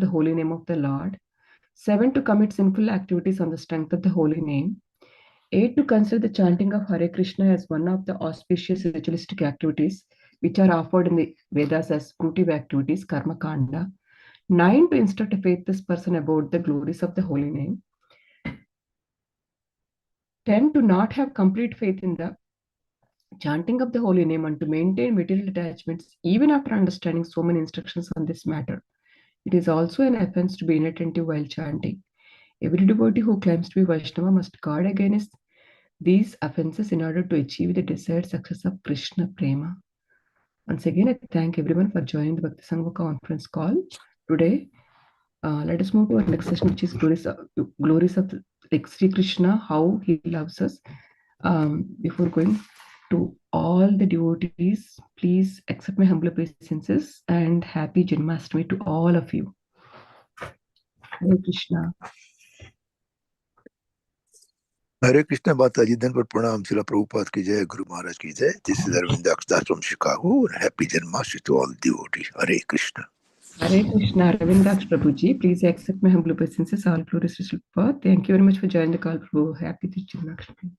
the holy name of the Lord. 7. To commit sinful activities on the strength of the holy name. 8. To consider the chanting of Hare Krishna as one of the auspicious ritualistic activities which are offered in the Vedas as fruitive activities, Karma Kanda. 9. To instruct a faithless person about the glories of the holy name. 10. To not have complete faith in the chanting of the holy name and to maintain material attachments even after understanding so many instructions on this matter. It is also an offense to be inattentive while chanting. Every devotee who claims to be Vaishnava must guard against these offenses in order to achieve the desired success of Krishna Prema. Once again, I thank everyone for joining the Bhakti Sangha conference call today. Let us move to our next session, which is glories of like Sri Krishna, how he loves us. Before going to all the devotees, please accept my humble obeisances and happy Janmashtami to all of you. Hare Krishna. Hare Krishna Mataji, then for Pranam Srila Prabhupada ki jai, Guru Maharaj ki jai. This is Arvind Aksdas from Chicago. Happy Janmashtami to all devotees. Hare Krishna. Hare Krishna, Ravindaksh Prabhuji. Please accept my humble obeisances. All glories to Srila Prabhupada. Thank you very much for joining the call, Prabhu. Happy Janmashtami.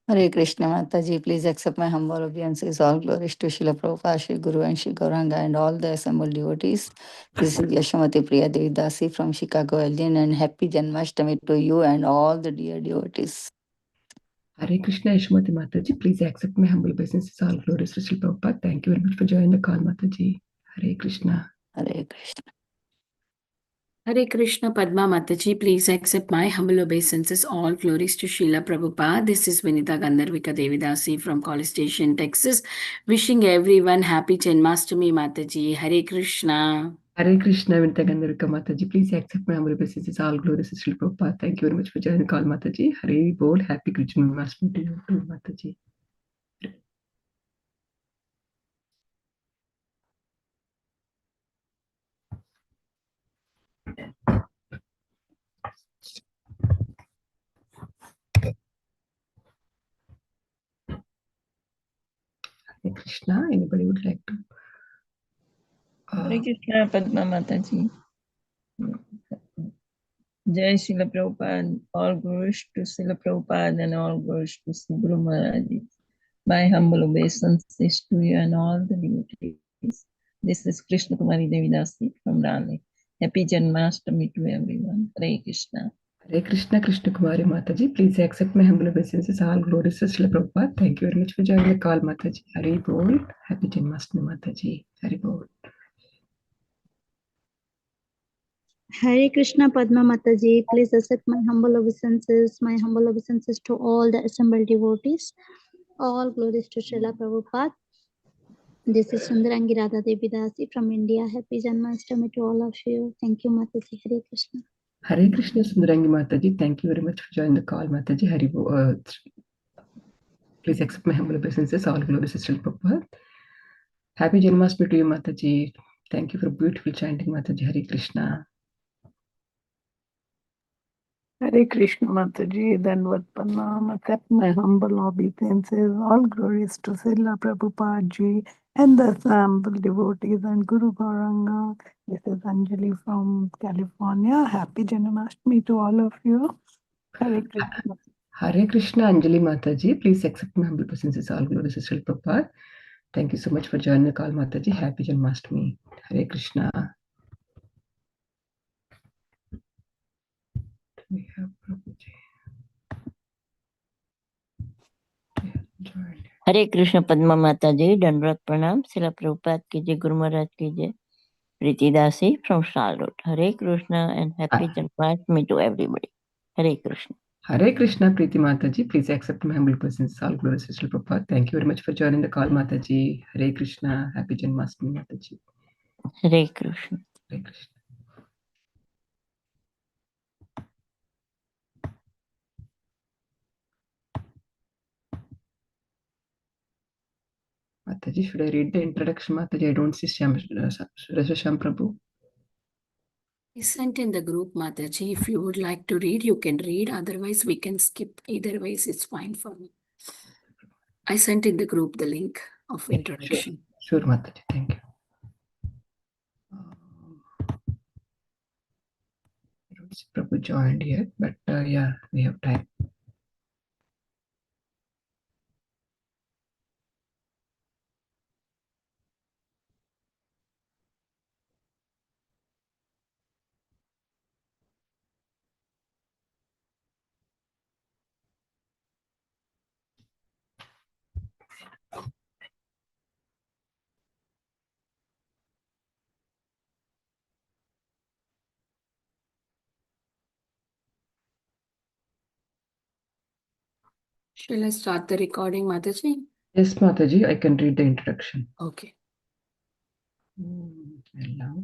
Hare Krishna Mataji, please accept my humble obeisances. All glories to Srila Prabhupada, Shri Guru and Shri Gauranga and all the assembled devotees. This is Yashamati Priya Devi Dasi from Chicago, Illinois, and happy Janmashtami to you and all the dear devotees. Hare Krishna, Yashamati Mataji. Please accept my humble obeisances. All glories to Srila Prabhupada. Thank you very much for joining the call, Mataji. Hare Krishna. Hare Krishna. Hare Krishna Padma Mataji, please accept my humble obeisances. All glories to Srila Prabhupada. This is Vinita Gandharvika Devidasi from College Station, Texas. Wishing everyone happy Janmashtami Mataji. Hare Krishna. Hare Krishna, Vinita Gandharvika Mataji. Please accept my humble obeisances. All glories to Srila Prabhupada. Thank you very much for joining the call, Mataji. Hare Bol. Happy Krishna Janmashtami to you too, Mataji. Hare Krishna. Anybody would like to? Hare Krishna Padma Mataji. Jai Srila Prabhupada, all glories to Srila Prabhupada and all glories to Sri Guru Maharaj. My humble obeisances to you and all the devotees. This is Krishna Kumari Devidasi from Raleigh. Happy Janmashtami to everyone. Hare Krishna. Hare Krishna, Krishna Kumari Mataji. Please accept my humble obeisances. All glories to Srila Prabhupada. Thank you very much for joining the call, Mataji. Hare Bol. Happy Janmashtami, Mataji. Hare Bol. Hare Krishna Padma Mataji, please accept my humble obeisances to all the assembled devotees. All glories to Srila Prabhupada. This is Sundarangi Radha Devi Dasi from India. Happy Janmashtami to all of you. Thank you, Mataji. Hare Krishna. Hare Krishna, Sundarangi Mataji. Thank you very much for joining the call, Mataji. Hare Bol. Please accept my humble obeisances. All glories to Srila Prabhupada. Happy Janmashtami to you, Mataji. Thank you for beautiful chanting, Mataji. Hare Krishna. Hare Krishna Mataji, Dandavat Pranam, accept my humble obeisances. All glories to Srila Prabhupada Ji and the assembled devotees and Guru Gauranga. This is Anjali from California. Happy Janmashtami to all of you. Hare Krishna. Hare Krishna, Anjali Mataji. Please accept my humble obeisances. All glories to Srila Prabhupada. Thank you so much for joining the call, Mataji. Happy Janmashtami. Hare Krishna. We have Prabhuji. Hare Krishna Padma Mataji, Dandavat Pranam, Srila Prabhupada ki jai, Guru Maharaj ki jai. Priti Dasi from Charlotte. Hare Krishna and happy Janmashtami to everybody. Hare Krishna. Hare Krishna, Priti Mataji. Please accept my humble obeisances. All glories to Srila Prabhupada. Thank you very much for joining the call, Mataji. Hare Krishna. Happy Janmashtami, Mataji. Hare Krishna. Hare Krishna. Mataji, should I read the introduction, Mataji? I don't see Sham Prabhu. I sent in the group, Mataji. If you would like to read, you can read. Otherwise, we can skip. Either ways, it's fine for me. I sent in the group the link of introduction. Sure, Mataji. Thank you. see Prabhu joined yet, but yeah, we have time. Shall I start the recording, Mataji? Yes, Mataji, I can read the introduction. Okay. Allow.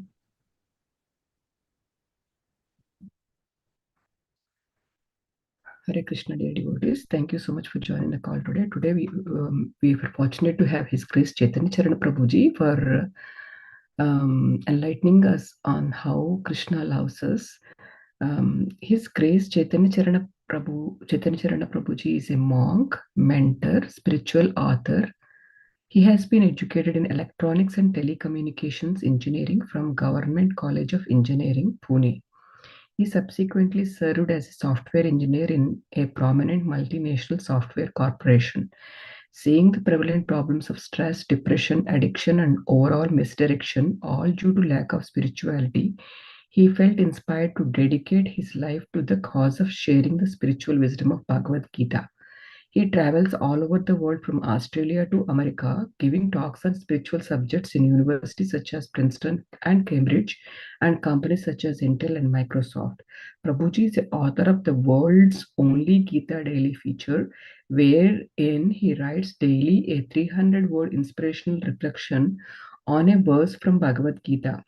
Hare Krishna, dear devotees. Thank you so much for joining the call today. Today we were fortunate to have His Grace Chaitanya Charan Prabhuji for enlightening us on how Krishna loves us. His Grace Chaitanya Charana Prabhuji is a monk, mentor, spiritual author. He has been educated in electronics and telecommunications engineering from Government College of Engineering, Pune. He subsequently served as a software engineer in a prominent multinational software corporation. Seeing the prevalent problems of stress, depression, addiction, and overall misdirection, all due to lack of spirituality, he felt inspired to dedicate his life to the cause of sharing the spiritual wisdom of Bhagavad Gita. He travels all over the world from Australia to America, giving talks on spiritual subjects in universities such as Princeton and Cambridge, and companies such as Intel and Microsoft. Prabhuji is the author of the world's only Gita Daily feature, wherein he writes daily a 300-word inspirational reflection on a verse from Bhagavad Gita.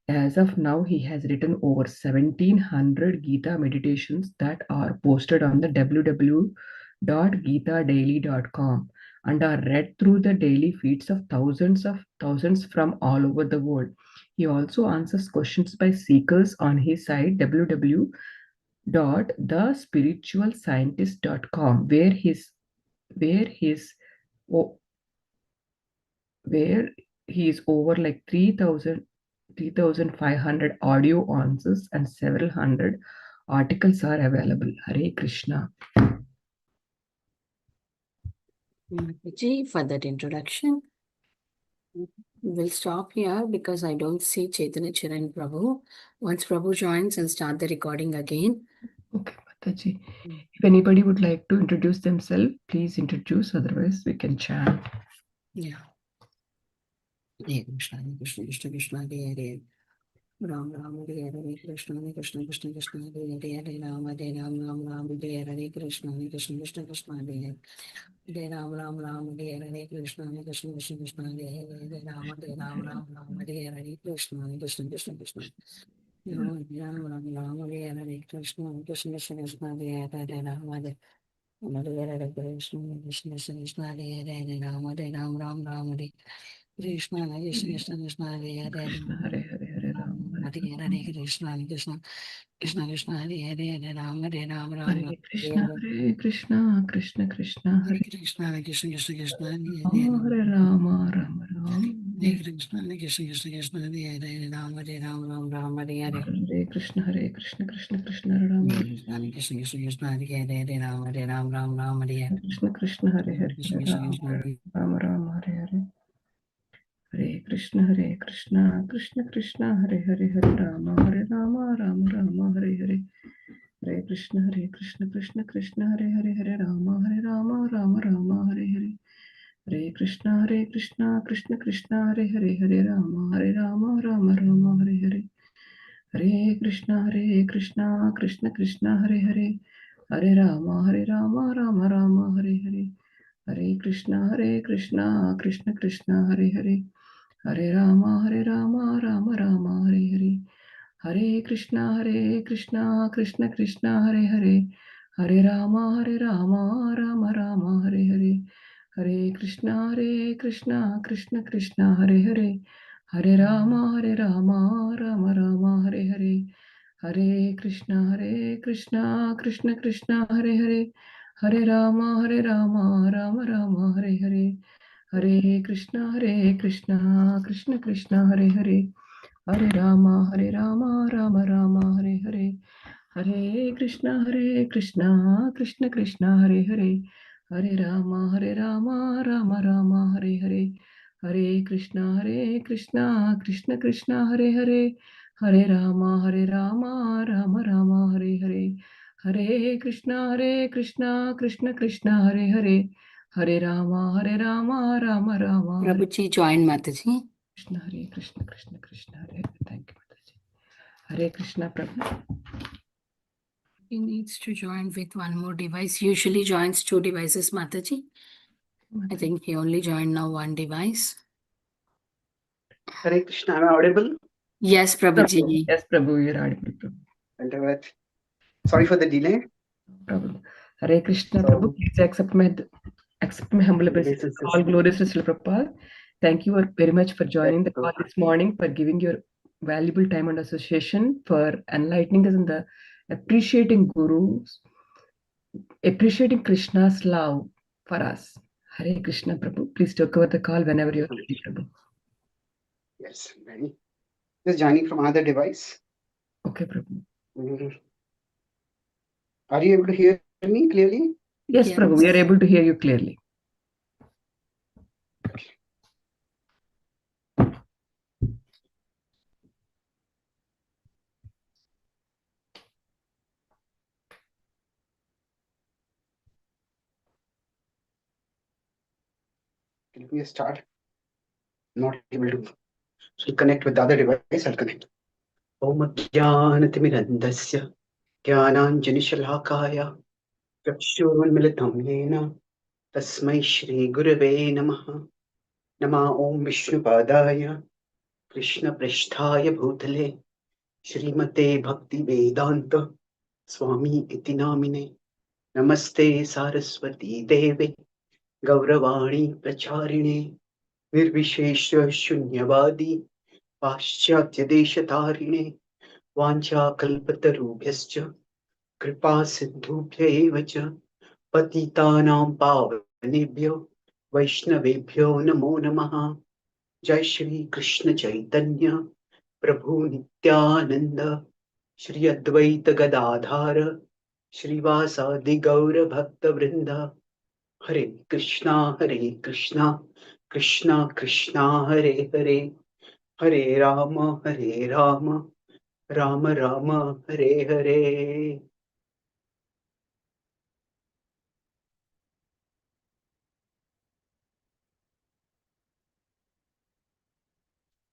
As of now, he has written over 1700 Gita meditations that are posted on the www.gitadaily.com and are read through the daily feeds of thousands from all over the world. He also answers questions by seekers on his site www.thespiritualscientist.com, where he is over like 3,500 audio answers and several hundred articles are available. Hare Krishna. Mataji, for that introduction. We'll stop here because I don't see Chaitanya Charan Prabhu. Once Prabhu joins, I'll start the recording again. Okay, Mataji. If anybody would like to introduce themselves, please introduce. Otherwise, we can chant. Yeah. Hare Krishna, Krishna Krishna, Krishna Hare Hare. Ram Ram Hare Hare, Krishna Krishna Krishna Krishna Hare Hare, Hare Ram Hare Ram, Ram Ram Hare Hare, Krishna Krishna Krishna Krishna Hare Hare. Hare Ram Ram Ram Hare Hare, Krishna Krishna Krishna Krishna Hare Hare, Hare Ram Hare Ram, Ram Ram Hare Hare, Krishna Krishna Krishna Krishna. Ram Ram Ram Hare Hare, Krishna Krishna Krishna Krishna Hare Hare, Hare Ram Hare Hare, Krishna Krishna Krishna Krishna Hare Hare, Hare Ram Hare Ram, Ram Ram Hare Krishna Krishna Krishna Krishna Hare Hare, Krishna Hare Hare Hare Ram Hare Hare Hare, Krishna Krishna Krishna Krishna Hare Hare, Hare Ram Hare Ram, Ram Ram Hare Krishna Hare Hare Krishna Krishna Krishna Hare Hare Krishna Krishna Krishna Krishna Hare Rama Hare, Hare Rama Rama Rama Hare Krishna Krishna Krishna Krishna Hare Hare, Hare Ram Hare Ram, Ram Ram Hare Hare. Hare Krishna Krishna Krishna Hare Rama Krishna Krishna Krishna Krishna Hare Hare, Hare Ram Hare Ram, Ram Ram Hare Hare. Krishna Krishna Hare Hare Krishna Hare Krishna Krishna Hare Rama Rama Hare Hare Hare Krishna Krishna Krishna Hare Hare Hare Rama Rama Rama Hare Hare Hare Krishna Krishna Krishna Hare Hare Hare Rama Rama Rama Hare Hare Hare Krishna Krishna Krishna Hare Hare Hare Rama Rama Rama Hare Hare Hare Krishna Krishna Krishna Hare Hare Hare Rama Rama Rama Hare Hare Hare Krishna Krishna Krishna Hare Hare Hare Rama Rama Rama Hare Hare Hare Krishna Krishna Krishna Hare Hare Hare Rama Rama Rama Hare Hare Hare Krishna Krishna Krishna Hare Hare Hare Rama Rama Rama Hare Hare Hare Krishna Krishna Krishna Hare Hare Hare Rama Rama Rama Hare Hare Hare Krishna Krishna Krishna Hare Hare Hare Rama Rama Rama Hare Hare Hare Krishna, Krishna Krishna, Hare Hare, Hare Rama, Rama Rama, Hare Hare, Hare Krishna, Krishna Krishna, Hare Hare, Hare Rama, Rama Rama, Hare Hare, Hare Krishna, Krishna Krishna, Hare Hare, Hare Rama, Rama Rama, Hare Prabhuji joined Mataji. Krishna, Krishna Krishna, Hare Hare. Thank you, Mataji. Hare Krishna, Prabhu. He needs to join with one more device. Usually joins 2 devices, Mataji. I think he only joined now 1 device. Hare Krishna, am I audible? Yes, Prabhuji. Yes, Prabhu, you're audible, Prabhu. Wonderful. Sorry for the delay. Prabhu. Hare Krishna, So- Prabhu. Please accept my humble obeisances. All glories to Srila Prabhupada. Thank you very much for joining the call this morning, for giving your valuable time and association, for enlightening us in the appreciating Gurus, appreciating Krishna's love for us. Hare Krishna, Prabhu. Please take over the call whenever you're ready, Prabhu. Yes, ready. Just joining from another device. Okay, Prabhu. Are you able to hear me clearly? Yes, Yes. Prabhu, we are able to hear you clearly. Let me start. Not able to connect with the other device. I'll connect. Om Jnanatimidandasya Jnananjanishalakaya Chakshurunmilitam Yena Tasmai Shri Gurave Namaha Nama Om Vishnupadaya Krishna Pristhaya Bhutale Shrimate Bhakti Vedanta Swami Iti Namine Namaste Saraswati Deve Gauravani Pracharine Nirvishesha Shunyavadi Paschatya Deshatarine Vancha Kalpatarubhyascha Kripa Sindhubhya Evacha Patitanam Pavanebhyo Vaishnavebhyo Namo Namaha Jai Shri Krishna Chaitanya Prabhu Nityananda Shri Advaita Gadadhara Srivasadi Gaura Bhakta Vrinda Hare Krishna Krishna Krishna Hare Hare Hare Rama Rama Rama Hare Hare.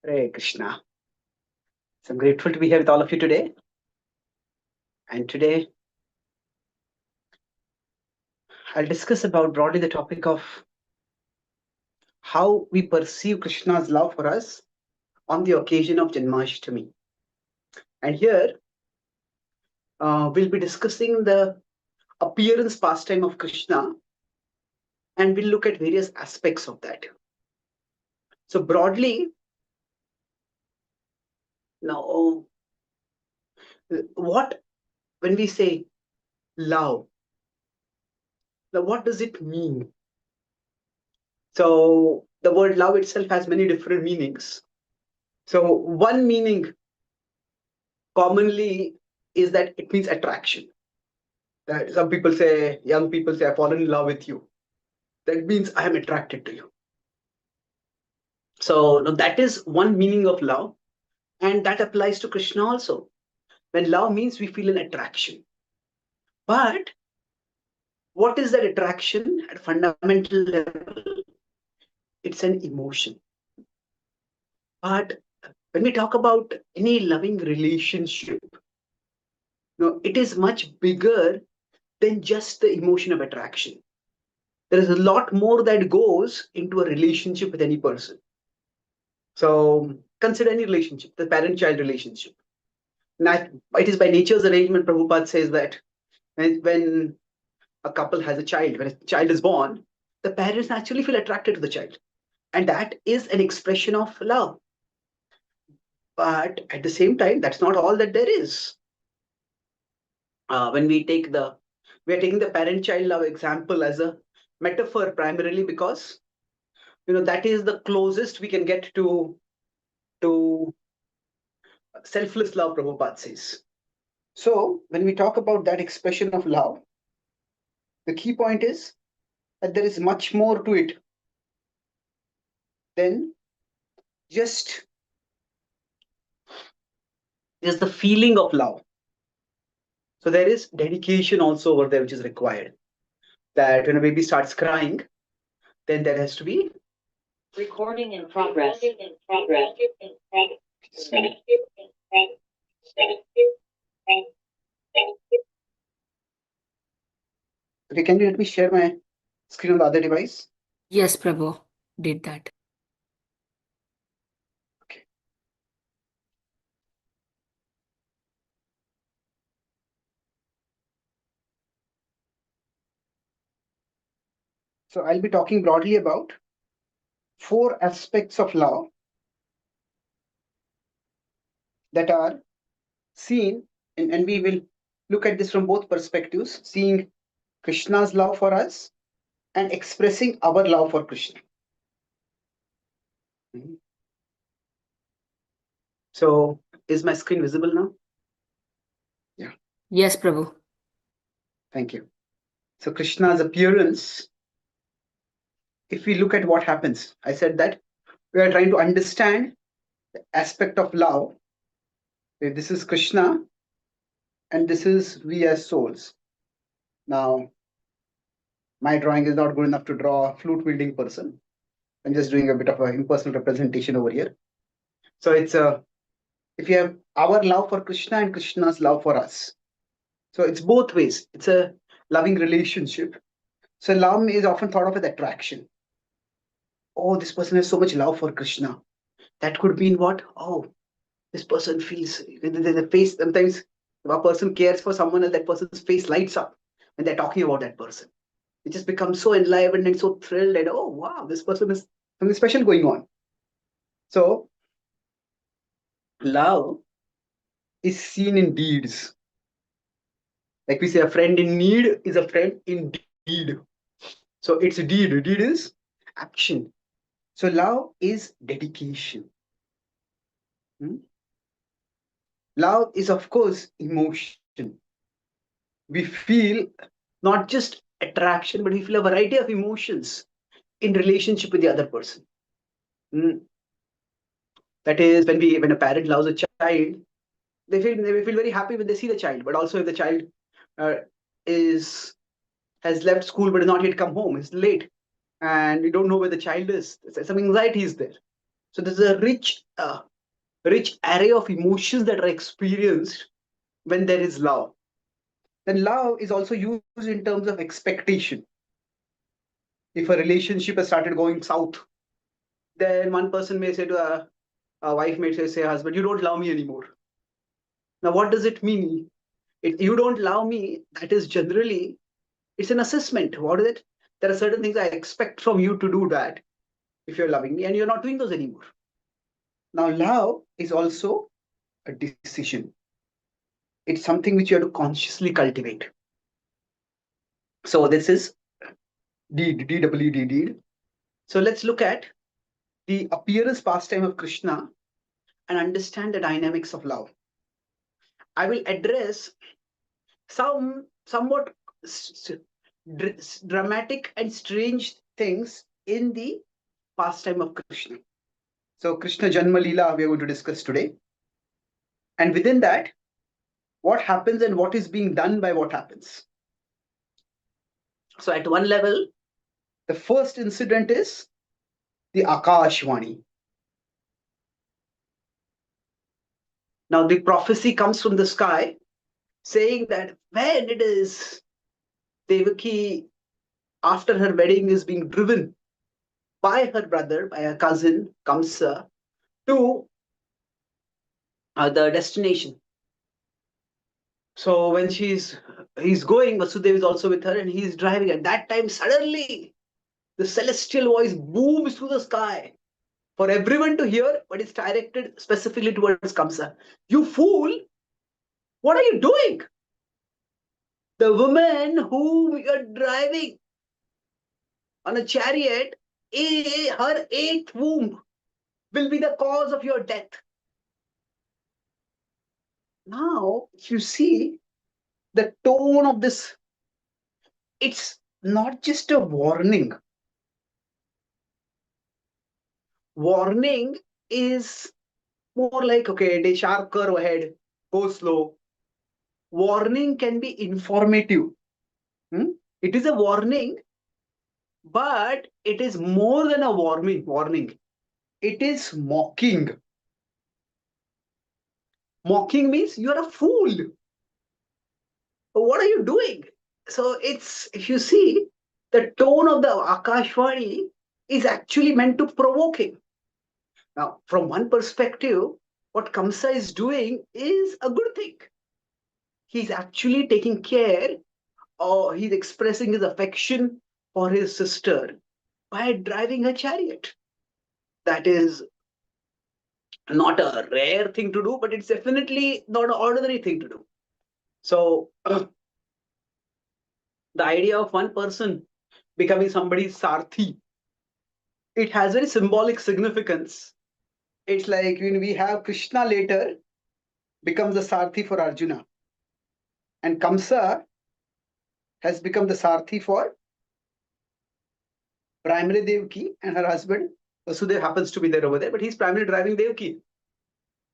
Hare Krishna. So I'm grateful to be here with all of you today. And today I'll discuss about broadly the topic of how we perceive Krishna's love for us on the occasion of Janmashtami. And here we'll be discussing the appearance pastime of Krishna, and we'll look at various aspects of that. So broadly, now, when we say love, now what does it mean? So the word love itself has many different meanings. So one meaning commonly is that it means attraction. That some people say, young people say, I've fallen in love with you. That means I am attracted to you. So now that is one meaning of love, and that applies to Krishna also. When love means we feel an attraction. But what is that attraction at fundamental level? It's an emotion. But when we talk about any loving relationship, it is much bigger than just the emotion of attraction. There is a lot more that goes into a relationship with any person. So consider any relationship, the parent-child relationship. It is by nature's arrangement, Prabhupada says that when a couple has a child, when a child is born, the parents naturally feel attracted to the child. And that is an expression of love. But at the same time, that's not all that there is. When we are taking the parent-child love example as a metaphor primarily because that is the closest we can get to selfless love, Prabhupada says. So when we talk about that expression of love, the key point is that there is much more to it than just the feeling of love. So there is dedication also over there which is required. That when a baby starts crying, then there has to be Recording in progress. Okay, can you let me share my screen on the other device? Yes, Prabhu, did that. Okay. So I'll be talking broadly about 4 aspects of love that are seen, and we will look at this from both perspectives, seeing Krishna's love for us and expressing our love for Krishna. Mhm. So is my screen visible now? Yeah. Yes, Prabhu. Thank you. So Krishna's appearance, if we look at what happens, I said that we are trying to understand the aspect of love. This is Krishna and this is we as souls. Now, my drawing is not good enough to draw a flute wielding person. I'm just doing a bit of an impersonal representation over here. So it's if you have our love for Krishna and Krishna's love for us. So it's both ways. It's a loving relationship. So love is often thought of as attraction. Oh, this person has so much love for Krishna. That could mean what? Oh, this person feels the face. Sometimes if a person cares for someone else, that person's face lights up when they're talking about that person. It just becomes so enlivened and so thrilled and oh wow, this person is something special going on. So love is seen in deeds. Like we say, a friend in need is a friend indeed. So it's a deed. A deed is action. So love is dedication. Love is, of course, emotion. We feel not just attraction, but we feel a variety of emotions in relationship with the other person. That is, when a parent loves a child, they feel very happy when they see the child. But also, if the child uh, is has left school but is not yet come home, it's late, and we don't know where the child is. Some anxiety is there. So there's a rich array of emotions that are experienced when there is love. Then love is also used in terms of expectation. If a relationship has started going south, then one person may say to a wife may say, husband, you don't love me anymore. Now, what does it mean? You don't love me, that is generally, it's an assessment. What is it? There are certain things I expect from you to do that if you're loving me, and you're not doing those anymore. Now, love is also a decision. It's something which you have to consciously cultivate. So this is deed, D-W-E-D, deed. So let's look at the appearance pastime of Krishna and understand the dynamics of love. I will address some somewhat dramatic and strange things in the pastime of Krishna. So Krishna Janma Leela we are going to discuss today. And within that, what happens and what is being done by what happens. So at one level, the first incident is the Akashvani. Now the prophecy comes from the sky saying that when it is Devaki, after her wedding, is being driven by her brother, by her cousin Kamsa, to the destination. So when he's going, Vasudev is also with her and he's driving. At that time, suddenly the celestial voice booms through the sky for everyone to hear, but it's directed specifically towards Kamsa. You fool! What are you doing? The woman who you're driving on a chariot, her 8th womb will be the cause of your death. Now, if you see the tone of this, it's not just a warning. Warning is more like, okay, they sharp curve ahead, go slow. Warning can be informative. It is a warning, but it is more than a warning. It is mocking. Mocking means you are a fool. What are you doing? So it's, if you see, the tone of the Akashvani is actually meant to provoke him. Now, from one perspective, what Kamsa is doing is a good thing. He's actually taking care, or he's expressing his affection for his sister by driving a chariot. That is not a rare thing to do, but it's definitely not an ordinary thing to do. So the idea of one person becoming somebody's sarthi, it has very symbolic significance. It's like when we have Krishna later becomes the sarthi for Arjuna, and Kamsa has become the sarthi for primary Devaki, and her husband Vasudeva happens to be there over there, but he's primarily driving Devaki.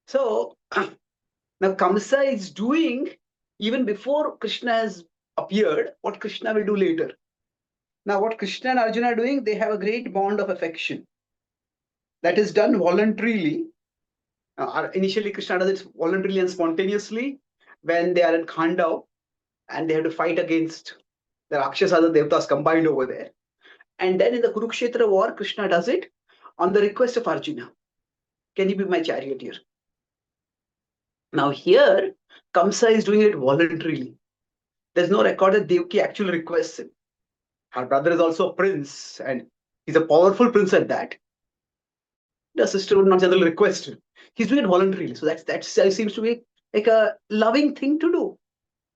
So now Kamsa is doing, even before Krishna has appeared, what Krishna will do later. Now what Krishna and Arjuna are doing, they have a great bond of affection that is done voluntarily. Initially Krishna does it voluntarily and spontaneously when they are in Khandav and they have to fight against the Rakshasas and Devatas combined over there. And then in the Kurukshetra war, Krishna does it on the request of Arjuna. Can you be my charioteer? Now here, Kamsa is doing it voluntarily. There's no record that Devaki actually requests him. Her brother is also a prince, and he's a powerful prince at that. The sister would not generally request him. He's doing it voluntarily. So that seems to be like a loving thing to do.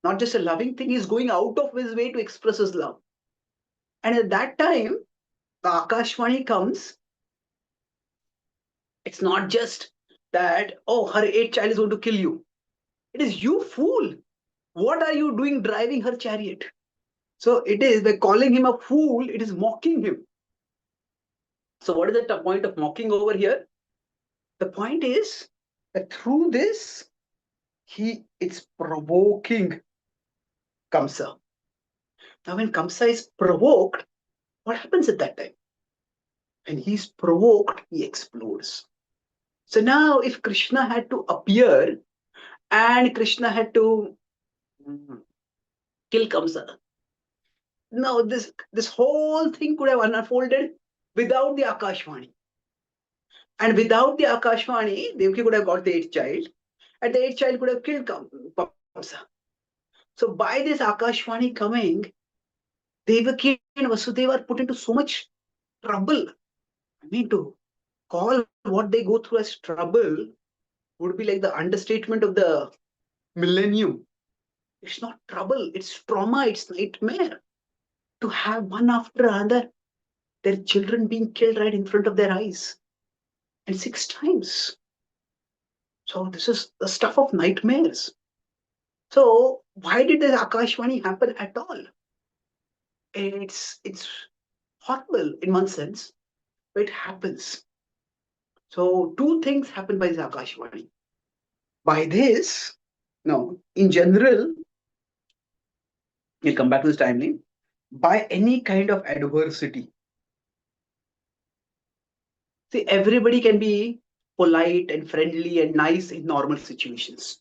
Not just a loving thing, he's going out of his way to express his love. And at that time, the Akashvani comes. It's not just that, oh, her 8th child is going to kill you. It is, you fool. What are you doing driving her chariot? So it is, by calling him a fool, it is mocking him. So what is the point of mocking over here? The point is that through this, it's provoking Kamsa. Now when Kamsa is provoked, what happens at that time? When he's provoked, he explodes. So now if Krishna had to appear and Krishna had to kill Kamsa, now this whole thing could have unfolded without the Akashvani. And without the Akashvani, Devaki could have got the 8th child, and the 8th child could have killed Kamsa. So by this Akashvani coming, Devaki and Vasudeva are put into so much trouble. I mean, to call what they go through as trouble would be like the understatement of the millennium. It's not trouble, it's trauma, it's nightmare. To have one after another, their children being killed right in front of their eyes. And 6 times. So this is the stuff of nightmares. So why did this Akashvani happen at all? It's horrible in one sense, but it happens. So 2 things happen by this Akashvani. By this, no, in general, we'll come back to this timeline. By any kind of adversity. See, everybody can be polite and friendly and nice in normal situations.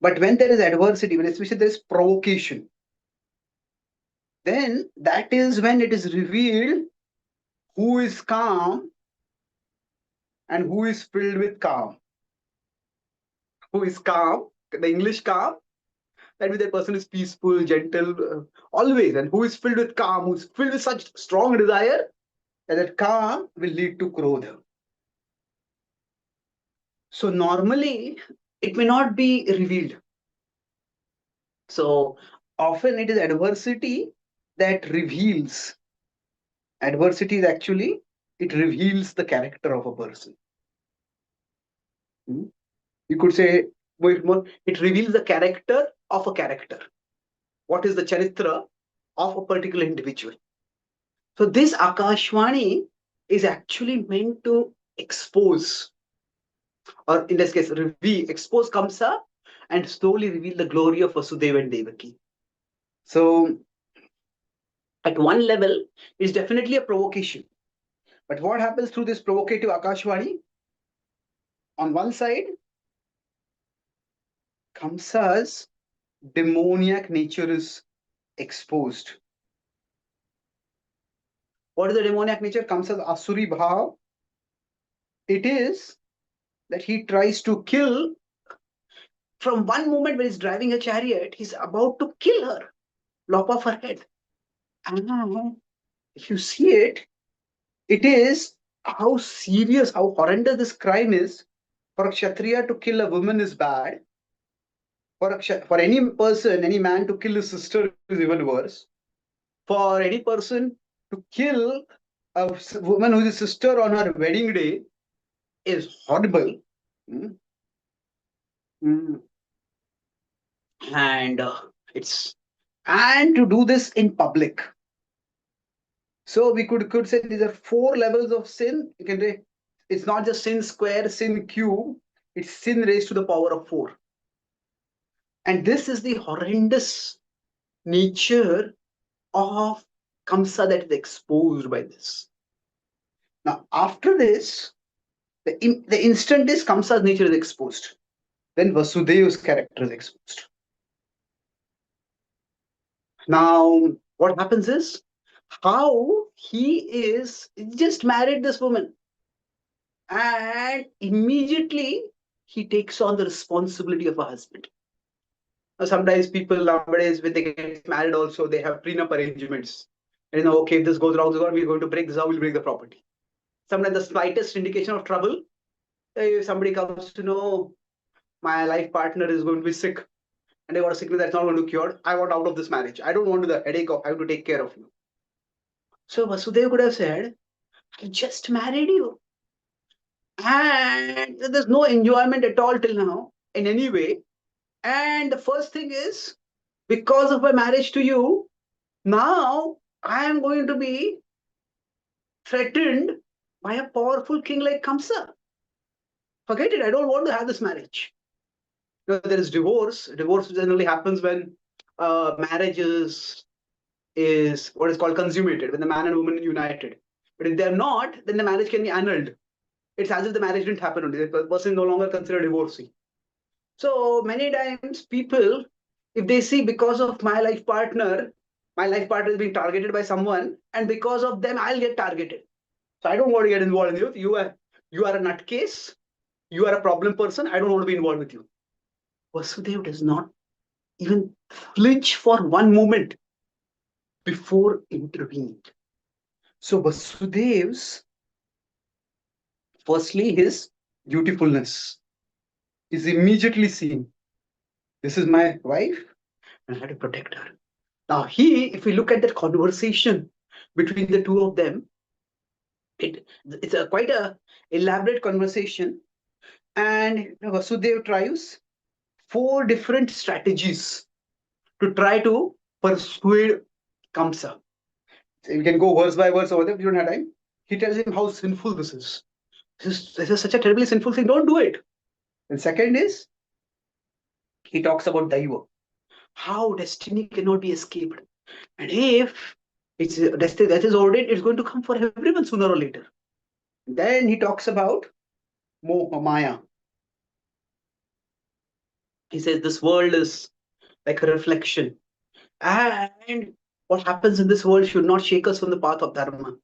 But when there is adversity, when especially there is provocation, then that is when it is revealed who is calm and who is filled with calm. Who is calm, the English calm, that means that person is peaceful, gentle, always. And who is filled with calm, who is filled with such strong desire, that calm will lead to krodha. So normally, it may not be revealed. So often it is adversity that reveals. Adversity is actually, it reveals the character of a person. You could say, it reveals the character of a character. What is the charitra of a particular individual? So this Akashvani is actually meant to expose, or in this case, expose Kamsa and slowly reveal the glory of Vasudeva and Devaki. So at one level, it's definitely a provocation. But what happens through this provocative Akashvani? On one side, Kamsa's demoniac nature is exposed. What is the demoniac nature? Kamsa's Asuri Bhav. It is that he tries to kill. From one moment when he's driving a chariot, he's about to kill her, lop off her head. And if you see it, it is how serious, how horrendous this crime is. For a Kshatriya to kill a woman is bad. For any person, any man to kill his sister is even worse. For any person to kill a woman who is a sister on her wedding day is horrible. Mm. Mm. And to do this in public. So we could say these are 4 levels of sin. You can say it's not just sin square, sin cube, it's sin raised to the power of 4. And this is the horrendous nature of Kamsa that is exposed by this. Now, after this, the instant is Kamsa's nature is exposed. Then Vasudeva's character is exposed. Now, what happens is, how he just married this woman, and immediately he takes on the responsibility of a husband. Now, sometimes people nowadays, when they get married also, they have prenup arrangements. And okay, if this goes wrong, we're going to break this, how we'll break the property. Sometimes the slightest indication of trouble, if somebody comes to know my life partner is going to be sick, and they got a sickness that's not going to cure, I want out of this marriage. I don't want the headache of having to take care of you. So Vasudeva could have said, I just married you. And there's no enjoyment at all till now in any way. And the first thing is, because of my marriage to you, now I am going to be threatened by a powerful king like Kamsa. Forget it. I don't want to have this marriage. You know, there is divorce. Divorce generally happens when marriage is what is called consummated, when the man and woman are united. But if they're not, then the marriage can be annulled. It's as if the marriage didn't happen only. The person is no longer considered divorcee. So many times people, if they see because of my life partner is being targeted by someone, and because of them, I'll get targeted. So I don't want to get involved in you. You are a nutcase. You are a problem person. I don't want to be involved with you. Vasudeva does not even flinch for one moment before intervening. So Vasudev's, firstly, his dutifulness is immediately seen. This is my wife, and I have to protect her. Now, if we look at that conversation between the two of them, it's quite a elaborate conversation, and Vasudeva tries 4 different strategies to try to persuade Kamsa. So we can go verse by verse over there. We don't have time. He tells him how sinful this is. This is such a terribly sinful thing. Don't do it. And second is, he talks about Daiva, how destiny cannot be escaped. And if it's destiny that is ordained, it's going to come for everyone sooner or later. Then he talks about Moha Maya. He says this world is like a reflection. And what happens in this world should not shake us from the path of Dharma.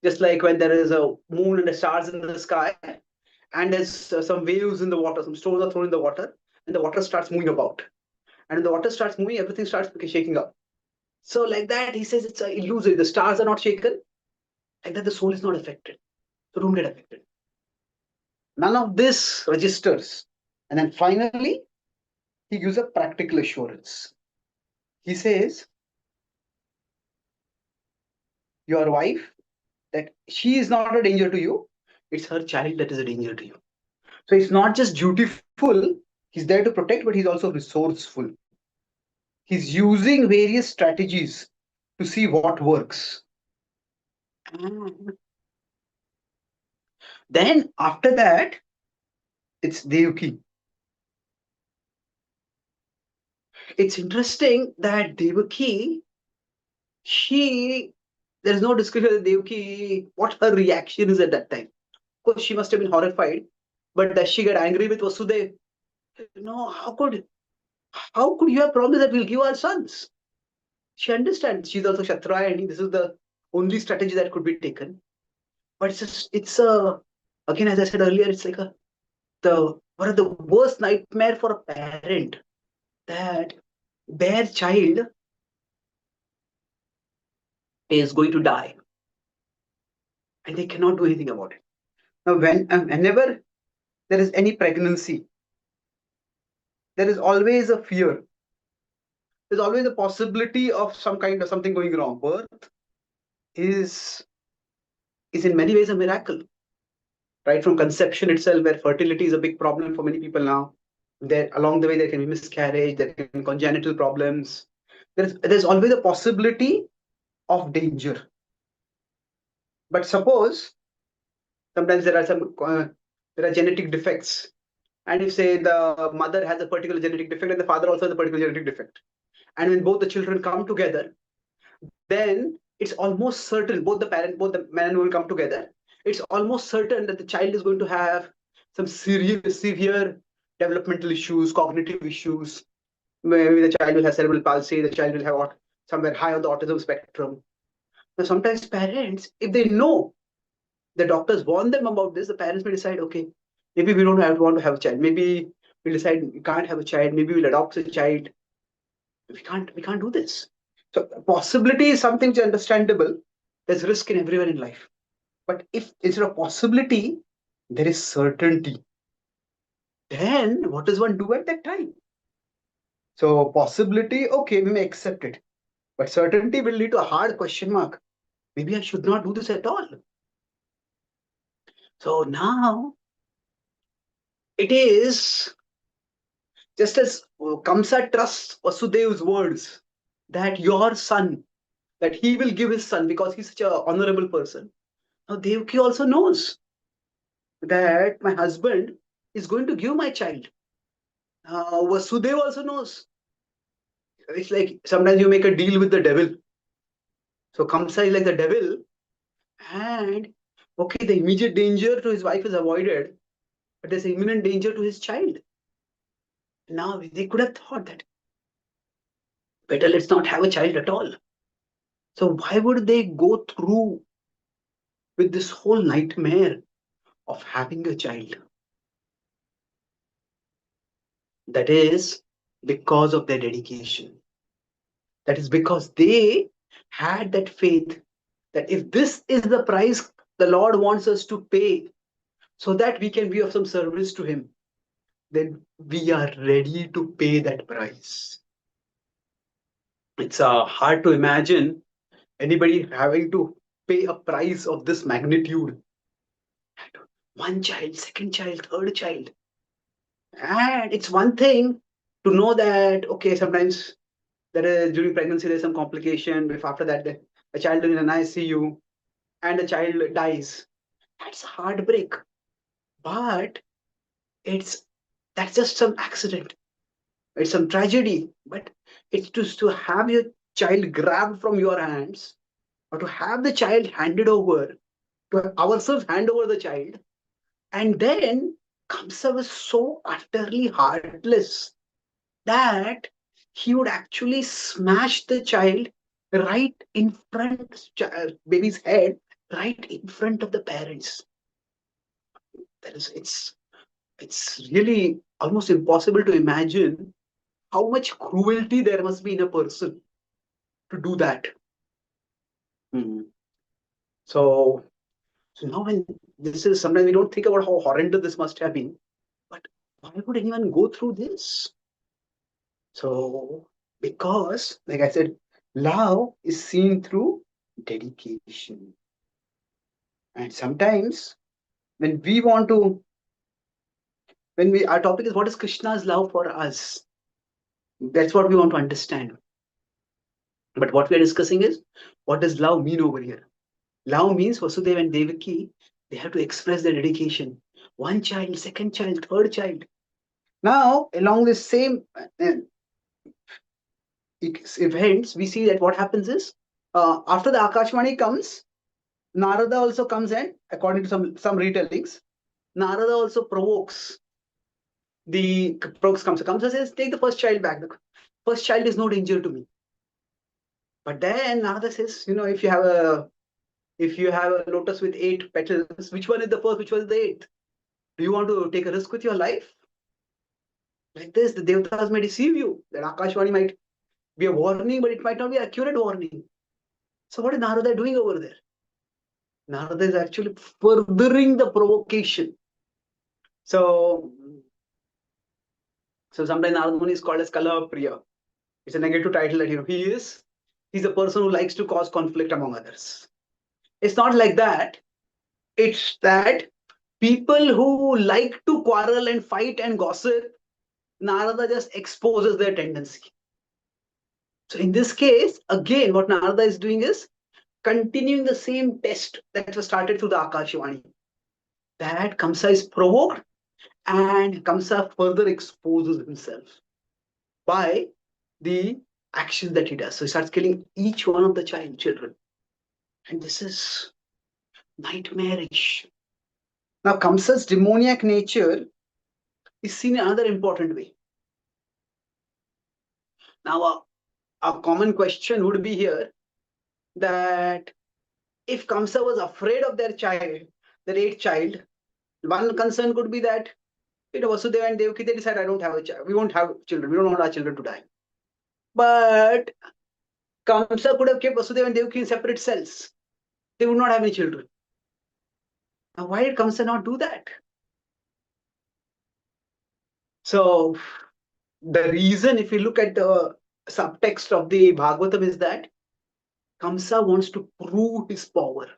Just like when there is a moon and the stars in the sky, and there's some waves in the water, some stones are thrown in the water, and the water starts moving about. And when the water starts moving, everything starts shaking up. So like that, he says it's an illusory. The stars are not shaken. Like that, the soul is not affected. So don't get affected. None of this registers. And then finally, he gives a practical assurance. He says, your wife, that she is not a danger to you. It's her child that is a danger to you. So it's not just dutiful He's there to protect, but he's also resourceful. He's using various strategies to see what works. And then after that, it's Devaki. It's interesting that Devaki, there's no description of Devaki, what her reaction is at that time. Of course, she must have been horrified, but does she get angry with Vasudeva? No, how could you have promised that we'll give our sons? She understands. She's also Kshatrayani. This is the only strategy that could be taken. But again, as I said earlier, it's like one of the worst nightmare for a parent, that their child is going to die and they cannot do anything about it. Now, whenever there is any pregnancy, there is always a fear. There's always a possibility of something going wrong. Birth is in many ways a miracle, right? From conception itself, where fertility is a big problem for many people now. There, along the way, there can be miscarriage, there can be congenital problems. There's always a possibility of danger. But suppose sometimes there are genetic defects, and if say the mother has a particular genetic defect and the father also has a particular genetic defect, and when both the children come together, then it's almost certain, both the men will come together, it's almost certain that the child is going to have some severe developmental issues, cognitive issues. Maybe the child will have cerebral palsy, the child will have somewhere high on the autism spectrum. Now, sometimes parents, if they know, the doctors warn them about this, the parents may decide, okay, maybe we don't want to have a child. Maybe we'll decide we can't have a child. Maybe we'll adopt a child. We can't do this. So possibility is something which is understandable. There's risk in everywhere in life. But if instead of possibility, there is certainty, then what does one do at that time? So possibility, okay, we may accept it. But certainty will lead to a hard question mark. Maybe I should not do this at all. So now it is just as Kamsa trusts Vasudev's words that your son, that he will give his son because he's such an honorable person. Now Devaki also knows that my husband is going to give my child. Vasudeva also knows. It's like sometimes you make a deal with the devil. So Kamsa is like the devil, and okay, the immediate danger to his wife is avoided, but there's imminent danger to his child. Now they could have thought that better let's not have a child at all. So why would they go through with this whole nightmare of having a child? That is because of their dedication. That is because they had that faith that if this is the price the Lord wants us to pay so that we can be of some service to Him, then we are ready to pay that price. It's hard to imagine anybody having to pay a price of this magnitude. One child, second child, third child. And it's one thing to know that, okay, sometimes during pregnancy there's some complication. If after that the child is in an ICU and the child dies, that's a heartbreak. But that's just some accident. It's some tragedy. But it's just to have your child grabbed from your hands, or to have the child handed over, to ourselves hand over the child, and then Kamsa was so utterly heartless that he would actually smash the child right in front, baby's head, right in front of the parents. It's really almost impossible to imagine how much cruelty there must be in a person to do that. So now when this is, sometimes we don't think about how horrendous this must have been, but why would anyone go through this? So because, like I said, love is seen through dedication. And sometimes when we want to our topic is what is Krishna's love for us. That's what we want to understand. But what we are discussing is, what does love mean over here? Love means Vasudeva and Devaki, they have to express their dedication. One child, second child, third child. Now, along this same events, we see that what happens is, after the Akashvani comes, Narada also comes, and according to some retellings, Narada also provokes comes and says, take the first child back. The first child is no danger to me. But then Narada says, if you have a lotus with 8 petals, which one is the first, which one is the 8th? Do you want to take a risk with your life? Like this, the Devatas may deceive you. That Akashvani might be a warning, but it might not be an accurate warning. So what is Narada doing over there? Narada is actually furthering the provocation. So sometimes Narada Muni is called as Kala Priya. It's a negative title that he's a person who likes to cause conflict among others. It's not like that. It's that people who like to quarrel and fight and gossip, Narada just exposes their tendency. So in this case, again, what Narada is doing is continuing the same test that was started through the Akashvani. That Kamsa is provoked and Kamsa further exposes himself by the actions that he does. So he starts killing each one of the children. And this is nightmarish. Now, Kamsa's demoniac nature is seen in another important way. Now, a common question would be here that if Kamsa was afraid of their child, their 8th child, one concern could be that Vasudeva and Devaki, they decide, I don't have a child. We won't have children. We don't want our children to die. But Kamsa could have kept Vasudeva and Devaki in separate cells. They would not have any children. Now, why did Kamsa not do that? So, the reason, if you look at the subtext of the Bhagavatam, is that Kamsa wants to prove his power.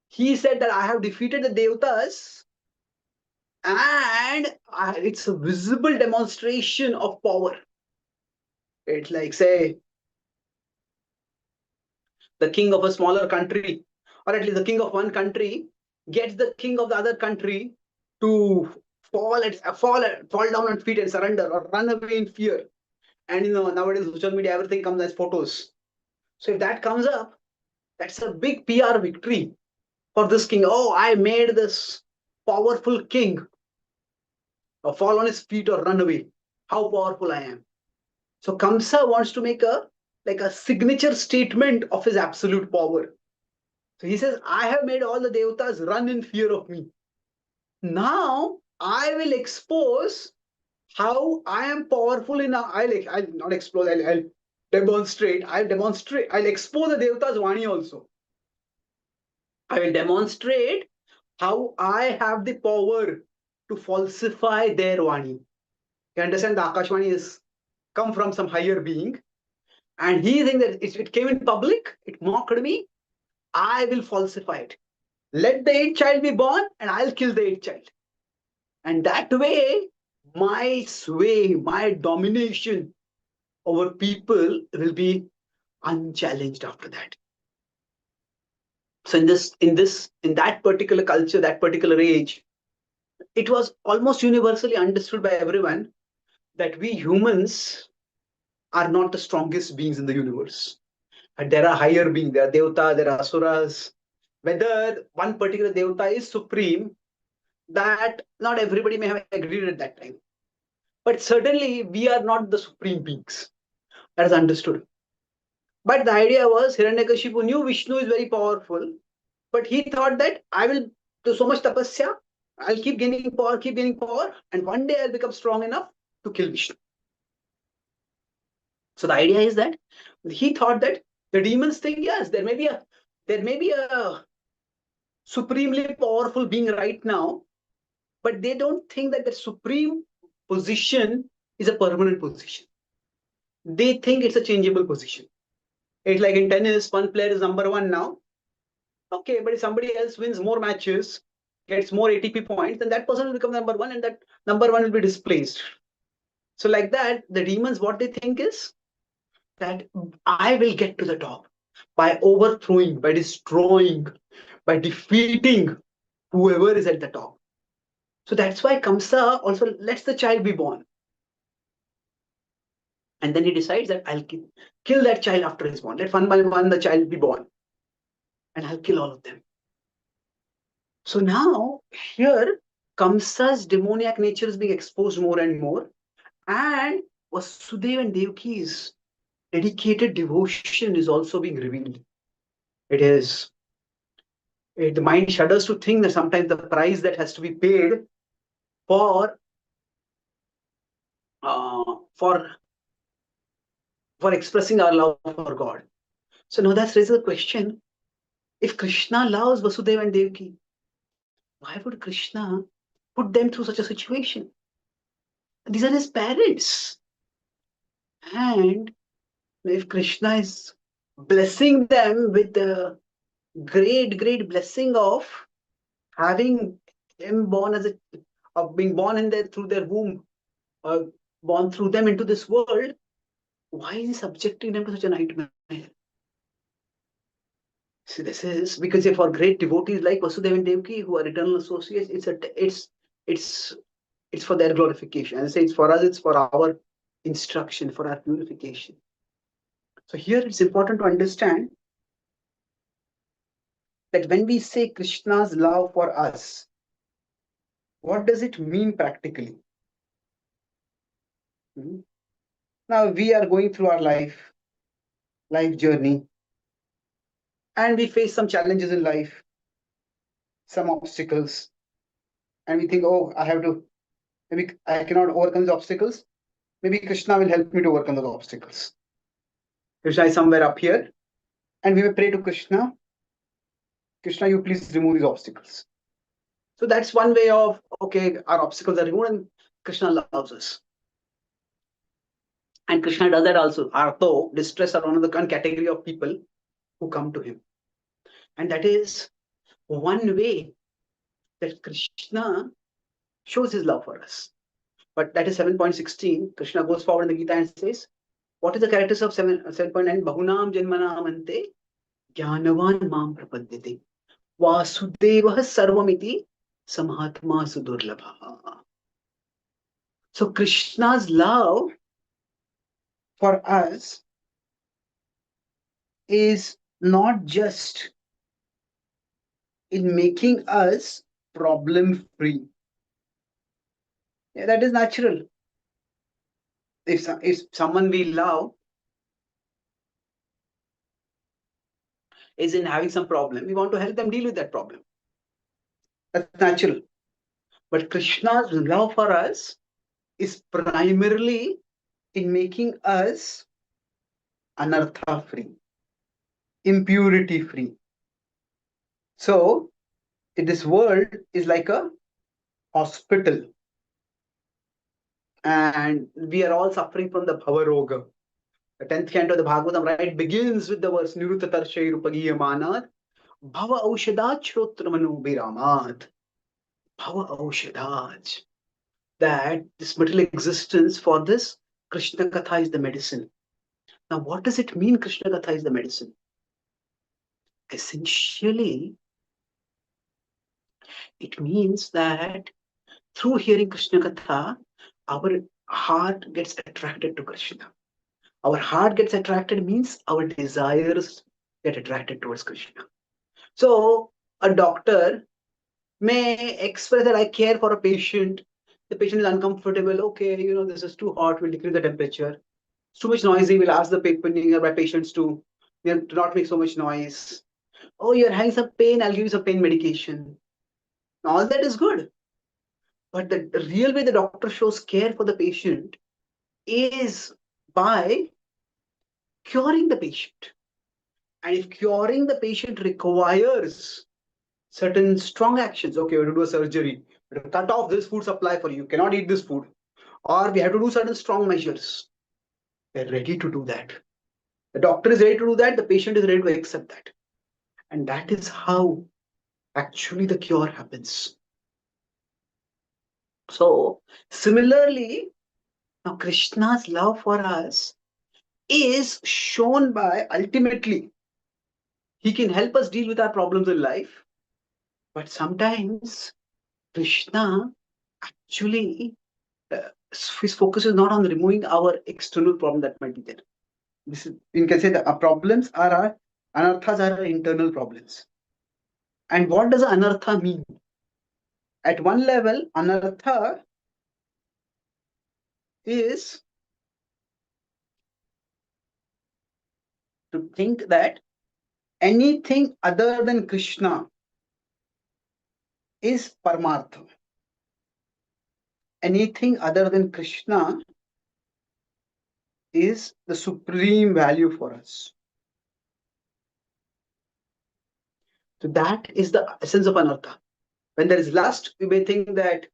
He said that I have defeated the Devatas, and it's a visible demonstration of power. It's like, say, the king of a smaller country, or at least the king of one country, gets the king of the other country to fall down on feet and surrender or run away in fear. And nowadays social media, everything comes as photos. So if that comes up, that's a big PR victory for this king. Oh, I made this powerful king fall on his feet or run away. How powerful I am. So Kamsa wants to make a signature statement of his absolute power. So he says, I have made all the Devatas run in fear of me. Now I will expose how I am powerful I'll not expose, I'll demonstrate. I'll expose the Devatas Vani also. I will demonstrate how I have the power to falsify their Vani. You understand, the Akashvani is come from some higher being, and he thinks that it came in public, it mocked me, I will falsify it. Let the 8th child be born and I'll kill the 8th child. And that way, my sway, my domination over people will be unchallenged after that. So in that particular culture, that particular age, it was almost universally understood by everyone that we humans are not the strongest beings in the universe. And there are higher beings, there are Devata, there are Asuras. Whether one particular Devata is supreme, that not everybody may have agreed at that time. But certainly we are not the supreme beings. That is understood. But the idea was Hiranyakashipu knew Vishnu is very powerful, but he thought that I will do so much tapasya, I'll keep gaining power, and one day I'll become strong enough to kill Vishnu. So the idea is that he thought that the demons think, yes, there may be a supremely powerful being right now, but they don't think that the supreme position is a permanent position. They think it's a changeable position. It's like in tennis, one player is number 1 now. Okay, but if somebody else wins more matches, gets more ATP points, then that person will become number one, and that number one will be displaced. So like that, the demons, what they think is that I will get to the top by overthrowing, by destroying, by defeating whoever is at the top. So that's why Kamsa also lets the child be born. And then he decides that I'll kill that child after he's born. Let one by one the child be born. And I'll kill all of them. So now here Kamsa's demoniac nature is being exposed more and more. And Vasudeva and Devaki's dedicated devotion is also being revealed. It is. The mind shudders to think that sometimes the price that has to be paid for expressing our love for God. So now that raises the question: if Krishna loves Vasudeva and Devaki, why would Krishna put them through such a situation? These are his parents. And if Krishna is blessing them with the great blessing of having him born of being born through their womb, born through them into this world, why is he subjecting them to such a nightmare? See, this is because for great devotees like Vasudeva and Devaki, who are eternal associates, it's for their glorification. And I say it's for us, it's for our instruction, for our purification. So here it's important to understand that when we say Krishna's love for us, what does it mean practically? Now we are going through our life journey, and we face some challenges in life, some obstacles, and we think, oh, maybe I cannot overcome the obstacles. Maybe Krishna will help me to overcome those obstacles. Krishna is somewhere up here, and we will pray to Krishna. Krishna, you please remove these obstacles. So that's one way of, okay, our obstacles are removed and Krishna loves us. And Krishna does that also. Artho, distress are one of the category of people who come to him. And that is one way that Krishna shows his love for us. But that is 7.16. Krishna goes forward in the Gita and says, what is the characters of 7.9? Bahunam janmanamante jnanavan mam prapadyate vasudevah sarvamiti samahatma sudurlabha. So Krishna's love for us is not just in making us problem free. Yeah, that is natural. If someone we love is in having some problem, we want to help them deal with that problem. That's natural. But Krishna's love for us is primarily in making us anartha free, impurity free. So this world is like a hospital, and we are all suffering from the bhava roga. The 10th canto of the Bhagavatam, right, begins with the verse Niruta Tarshai Rupagiyamanat Bhava Aushadat Shrotramanu Biramat. Bhava Aushadat. That this material existence, for this, Krishna Katha is the medicine. Now, what does it mean Krishna Katha is the medicine? Essentially, it means that through hearing Krishna Katha, our heart gets attracted to Krishna. Our heart gets attracted means our desires get attracted towards Krishna. So a doctor may express that I care for a patient. The patient is uncomfortable. Okay, this is too hot. We'll decrease the temperature. It's too much noisy. We'll ask the nearby patients to not make so much noise. Oh, you're having some pain. I'll give you some pain medication. All that is good. But the real way the doctor shows care for the patient is by curing the patient. And if curing the patient requires certain strong actions, okay, we have to do a surgery, we have to cut off this food supply for you, cannot eat this food, or we have to do certain strong measures, they're ready to do that. The doctor is ready to do that, the patient is ready to accept that. And that is how actually the cure happens. So similarly, now Krishna's love for us is shown by ultimately he can help us deal with our problems in life, but sometimes Krishna actually his focus is not on removing our external problem that might be there. This is, you can say that our problems are our anarthas are our internal problems. And what does anartha mean? At one level, anartha is to think that anything other than Krishna is Paramartha. Anything other than Krishna is the supreme value for us. So that is the essence of anartha. When there is lust, we may think that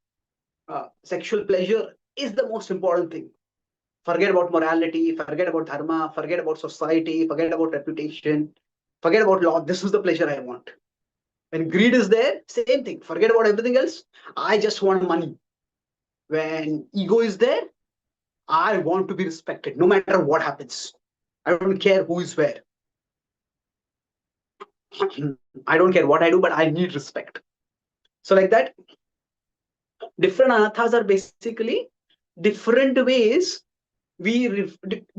sexual pleasure is the most important thing. Forget about morality, forget about dharma, forget about society, forget about reputation, forget about law. This is the pleasure I want. When greed is there, same thing. Forget about everything else. I just want money. When ego is there, I want to be respected no matter what happens. I don't care who is where. I don't care what I do, but I need respect. So like that, different anathas are basically different ways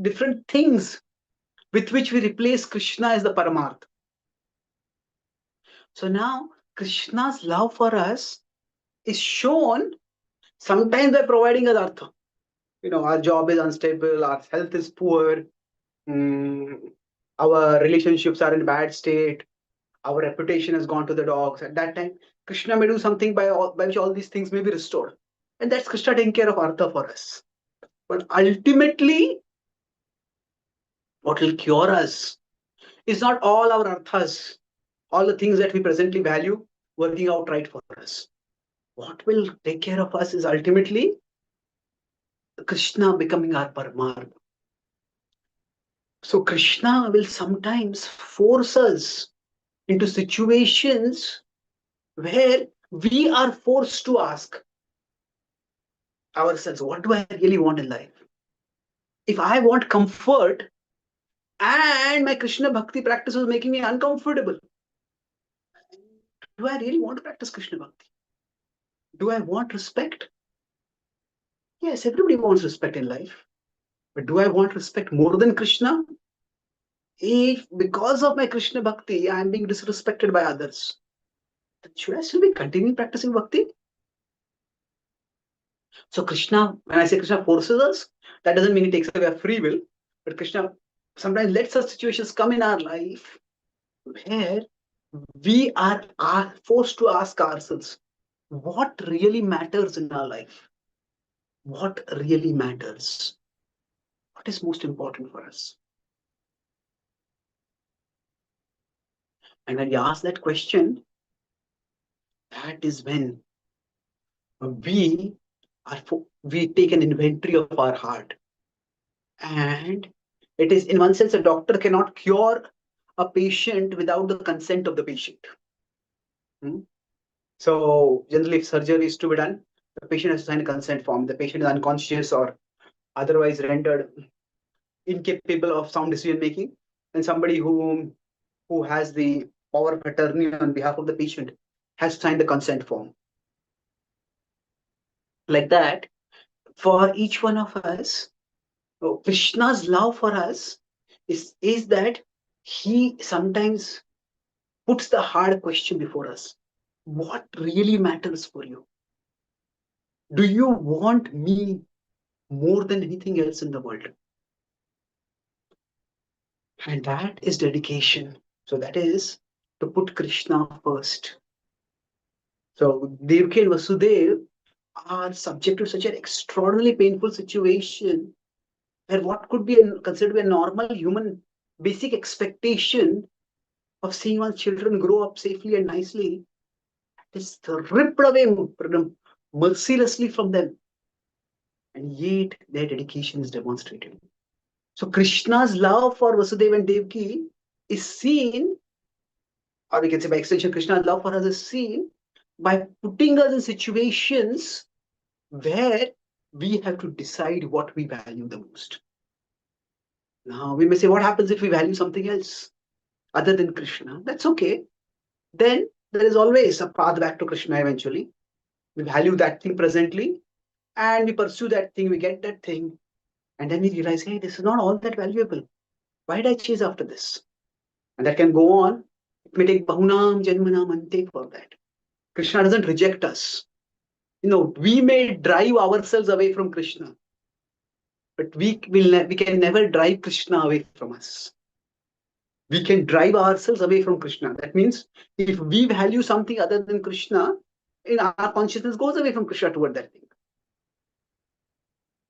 different things with which we replace Krishna as the Paramartha. So now Krishna's love for us is shown sometimes by providing us artha. Our job is unstable, our health is poor, our relationships are in bad state, our reputation has gone to the dogs. At that time, Krishna may do something by which all these things may be restored. And that's Krishna taking care of artha for us. But ultimately, what will cure us is not all our arthas, all the things that we presently value, working out right for us. What will take care of us is ultimately Krishna becoming our Paramartha. So Krishna will sometimes force us into situations where we are forced to ask ourselves, what do I really want in life? If I want comfort and my Krishna Bhakti practice was making me uncomfortable, do I really want to practice Krishna Bhakti? Do I want respect? Yes, everybody wants respect in life. But do I want respect more than Krishna? If because of my Krishna Bhakti, I am being disrespected by others, then should I still be continuing practicing Bhakti? So Krishna, when I say Krishna forces us, that doesn't mean he takes away our free will. But Krishna sometimes lets us situations come in our life where we are forced to ask ourselves, what really matters in our life? What really matters? What is most important for us? And when we ask that question, that is when we take an inventory of our heart. And it is, in one sense, a doctor cannot cure a patient without the consent of the patient. So generally, if surgery is to be done, the patient has to sign a consent form. The patient is unconscious or otherwise rendered incapable of sound decision making, and somebody who has the power of attorney on behalf of the patient has to sign the consent form. Like that, for each one of us, Krishna's love for us is that he sometimes puts the hard question before us. What really matters for you? Do you want me more than anything else in the world? And that is dedication. So that is to put Krishna first. So Devaki and Vasudev are subject to such an extraordinarily painful situation where what could be considered to be a normal human basic expectation of seeing one's children grow up safely and nicely is ripped away mercilessly from them. And yet their dedication is demonstrated. So Krishna's love for Vasudeva and Devaki is seen, or we can say by extension, Krishna's love for us is seen by putting us in situations where we have to decide what we value the most. Now, we may say, what happens if we value something else other than Krishna? That's okay. Then there is always a path back to Krishna eventually. We value that thing presently and we pursue that thing, we get that thing, and then we realize, hey, this is not all that valuable. Why did I chase after this? And that can go on. It may take Bahunam Janmanam Ante for that. Krishna doesn't reject us. We may drive ourselves away from Krishna, but we can never drive Krishna away from us. We can drive ourselves away from Krishna. That means if we value something other than Krishna, in our consciousness goes away from Krishna toward that thing.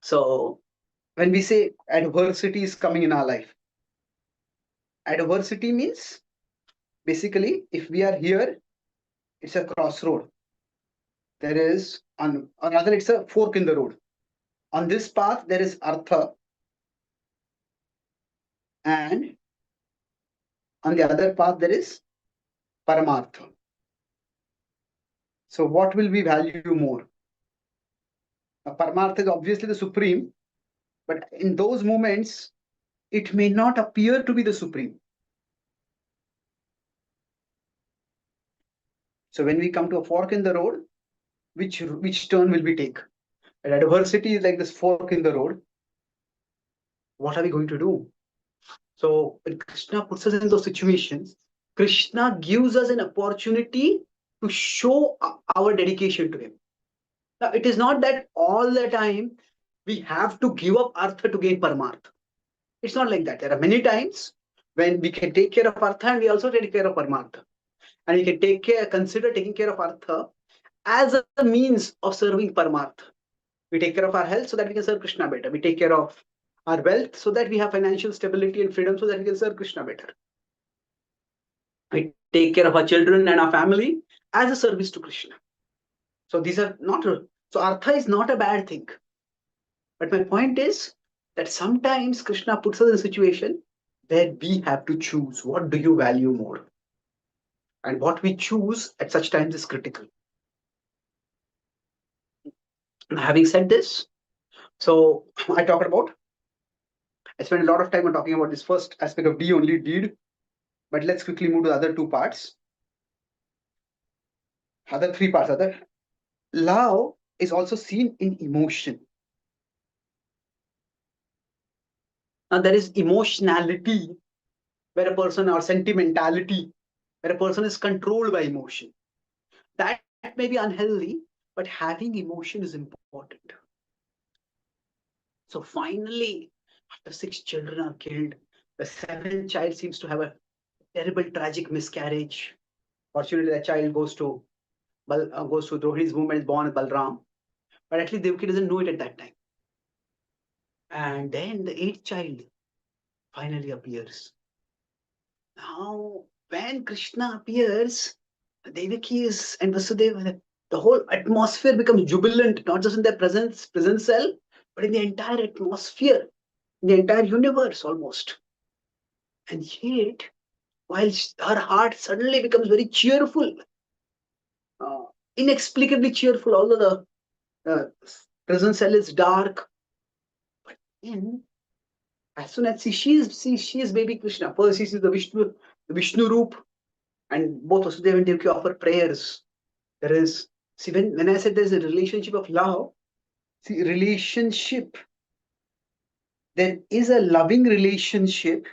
So when we say adversity is coming in our life, adversity means basically if we are here, it's a crossroad. There is, or rather it's a fork in the road. On this path, there is Artha, and on the other path, there is Paramartha. So what will we value more? Now, Paramartha is obviously the supreme, but in those moments, it may not appear to be the supreme. So when we come to a fork in the road, which turn will we take? And adversity is like this fork in the road. What are we going to do? So when Krishna puts us in those situations, Krishna gives us an opportunity to show our dedication to him. Now, it is not that all the time we have to give up Artha to gain Paramartha. It's not like that. There are many times when we can take care of Artha and we also take care of Paramartha. And we can consider taking care of Artha as a means of serving Paramartha. We take care of our health so that we can serve Krishna better. We take care of our wealth so that we have financial stability and freedom so that we can serve Krishna better. We take care of our children and our family as a service to Krishna. So these are not, so Artha is not a bad thing. But my point is that sometimes Krishna puts us in a situation where we have to choose what do you value more. And what we choose at such times is critical. Now, having said this, so I spent a lot of time on talking about this first aspect of D only, deed. But let's quickly move to the other two parts. Other three parts. Love is also seen in emotion. Now there is emotionality where a person, or sentimentality, where a person is controlled by emotion. That may be unhealthy, but having emotion is important. So finally, after 6 children are killed, the 7th child seems to have a terrible, tragic miscarriage. Fortunately, that child goes to Rohini's womb and is born as Balram. But at least Devaki doesn't know it at that time. And then the 8th child finally appears. Now, when Krishna appears, Devaki and Vasudeva, the whole atmosphere becomes jubilant, not just in their present cell, but in the entire atmosphere, in the entire universe almost. And yet, while her heart suddenly becomes very cheerful, inexplicably cheerful, although the present cell is dark, but then as soon as she is baby Krishna, first she sees the Vishnu Roop, and both Vasudeva and Devaki offer prayers. There is, see, when I said there's a relationship of love, see, relationship, there is a loving relationship,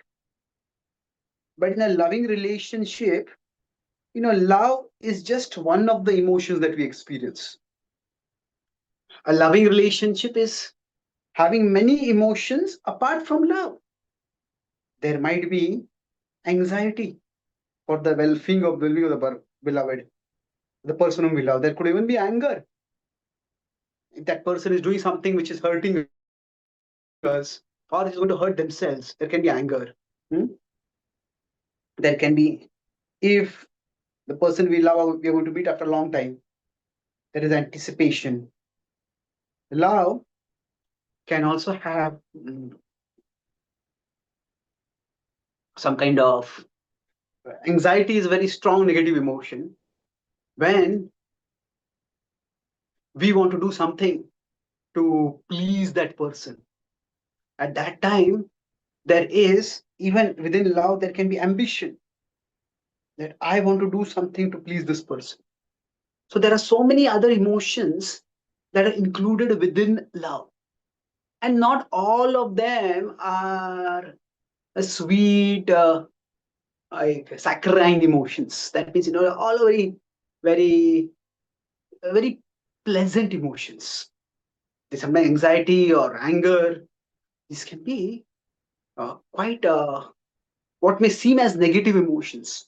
but in a loving relationship, love is just one of the emotions that we experience. A loving relationship is having many emotions apart from love. There might be anxiety for the well-being of the beloved, the person whom we love. There could even be anger. If that person is doing something which is hurting us or is going to hurt themselves, there can be anger. There can be, if the person we love, we are going to meet after a long time, there is anticipation. Love can also have some kind of anxiety is a very strong negative emotion. When we want to do something to please that person. At that time, there is, even within love, there can be ambition that I want to do something to please this person. So there are so many other emotions that are included within love. And not all of them are a sweet, like saccharine emotions. That means, all very, very, very pleasant emotions. There's sometimes anxiety or anger. These can be quite what may seem as negative emotions,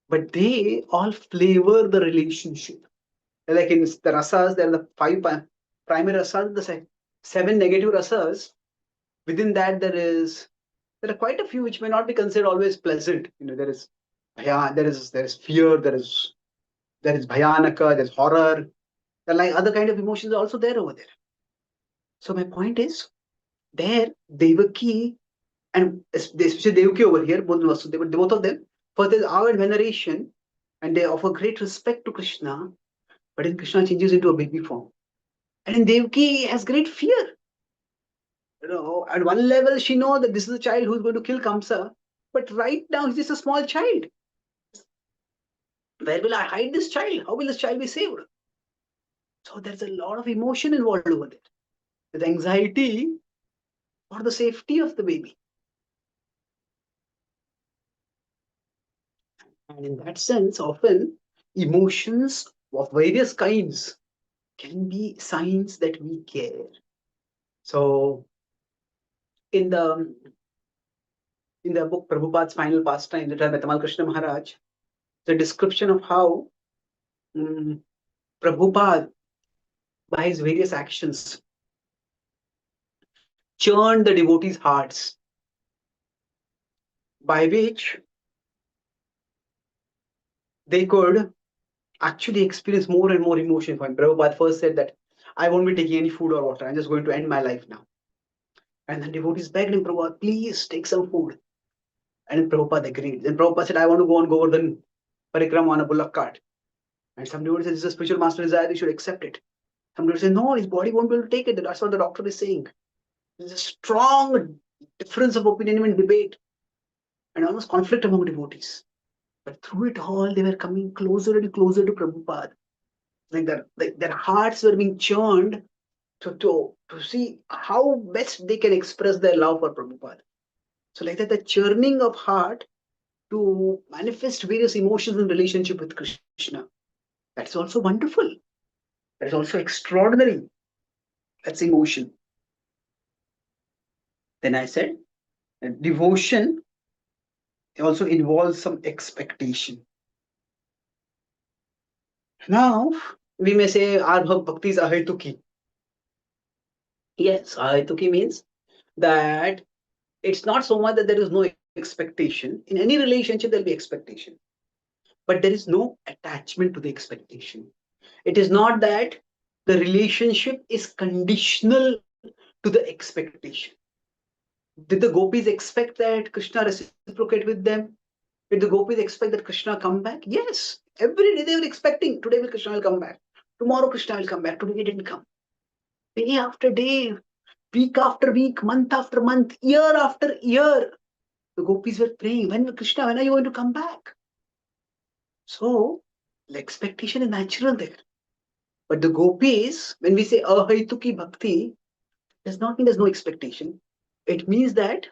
but they all flavor the relationship. Like in the rasas, there are the five primary rasas, the seven negative rasas. Within that, there are quite a few which may not be considered always pleasant. There is there is fear, there is bhayanaka, there's horror. There are like other kind of emotions also there over there. So my point is, there Devaki and especially Devaki over here, both of them, for their awe and veneration, and they offer great respect to Krishna. But then Krishna changes into a baby form, and then Devaki has great fear. At one level, she knows that this is a child who's going to kill Kamsa, but right now he's just a small child. Where will I hide this child? How will this child be saved? So there's a lot of emotion involved over there. There's anxiety for the safety of the baby. And in that sense, often emotions of various kinds can be signs that we care. So in the book Prabhupada's Final Pastime, written by Tamal Krishna Maharaj, the description of how Prabhupada, by his various actions, churned the devotees' hearts, by which they could actually experience more and more emotion. When Prabhupada first said that, I won't be taking any food or water, I'm just going to end my life now. And then devotees begged him, Prabhupada, please take some food. And Prabhupada agreed. Then Prabhupada said, I want to go on Govardhan Parikrama on a bullock cart. And some devotees said, this is a spiritual master desire, we should accept it. Some devotees said, no, his body won't be able to take it. That's what the doctor is saying. There's a strong difference of opinion and debate and almost conflict among devotees. But through it all, they were coming closer and closer to Prabhupada. Like their hearts were being churned to see how best they can express their love for Prabhupada. So like that, the churning of heart to manifest various emotions in relationship with Krishna. That's also wonderful. That is also extraordinary. That's emotion. Then I said, devotion also involves some expectation. Now, we may say our bhakti is ahetuki. Yes, ahetuki means that it's not so much that there is no expectation. In any relationship, there'll be expectation. But there is no attachment to the expectation. It is not that the relationship is conditional to the expectation. Did the gopis expect that Krishna reciprocate with them? Did the gopis expect that Krishna come back? Yes. Every day they were expecting, today Krishna will come back. Tomorrow Krishna will come back. Today he didn't come. Day after day, week after week, month after month, year after year, the gopis were praying, Krishna, when are you going to come back? So, the expectation is natural there. But the gopis, when we say ahaituki bhakti, does not mean there's no expectation. It means that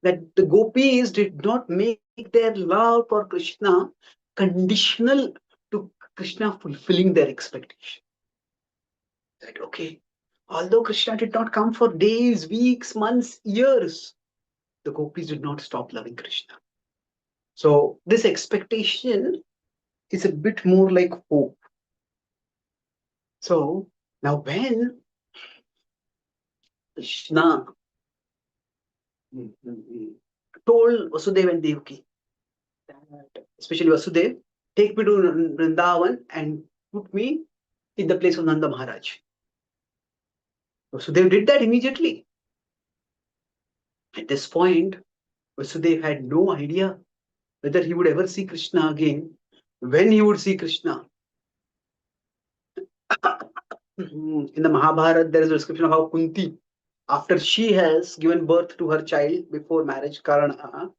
the gopis did not make their love for Krishna conditional to Krishna fulfilling their expectation. That okay, although Krishna did not come for days, weeks, months, years, the gopis did not stop loving Krishna. So this expectation is a bit more like hope. So now when Krishna told Vasudeva and Devaki, that especially Vasudeva, take me to Vrindavan and put me in the place of Nanda Maharaj. Vasudeva did that immediately. At this point, Vasudeva had no idea whether he would ever see Krishna again, when he would see Krishna. In the Mahabharata, there is a description of how Kunti, after she has given birth to her child before marriage, Karana,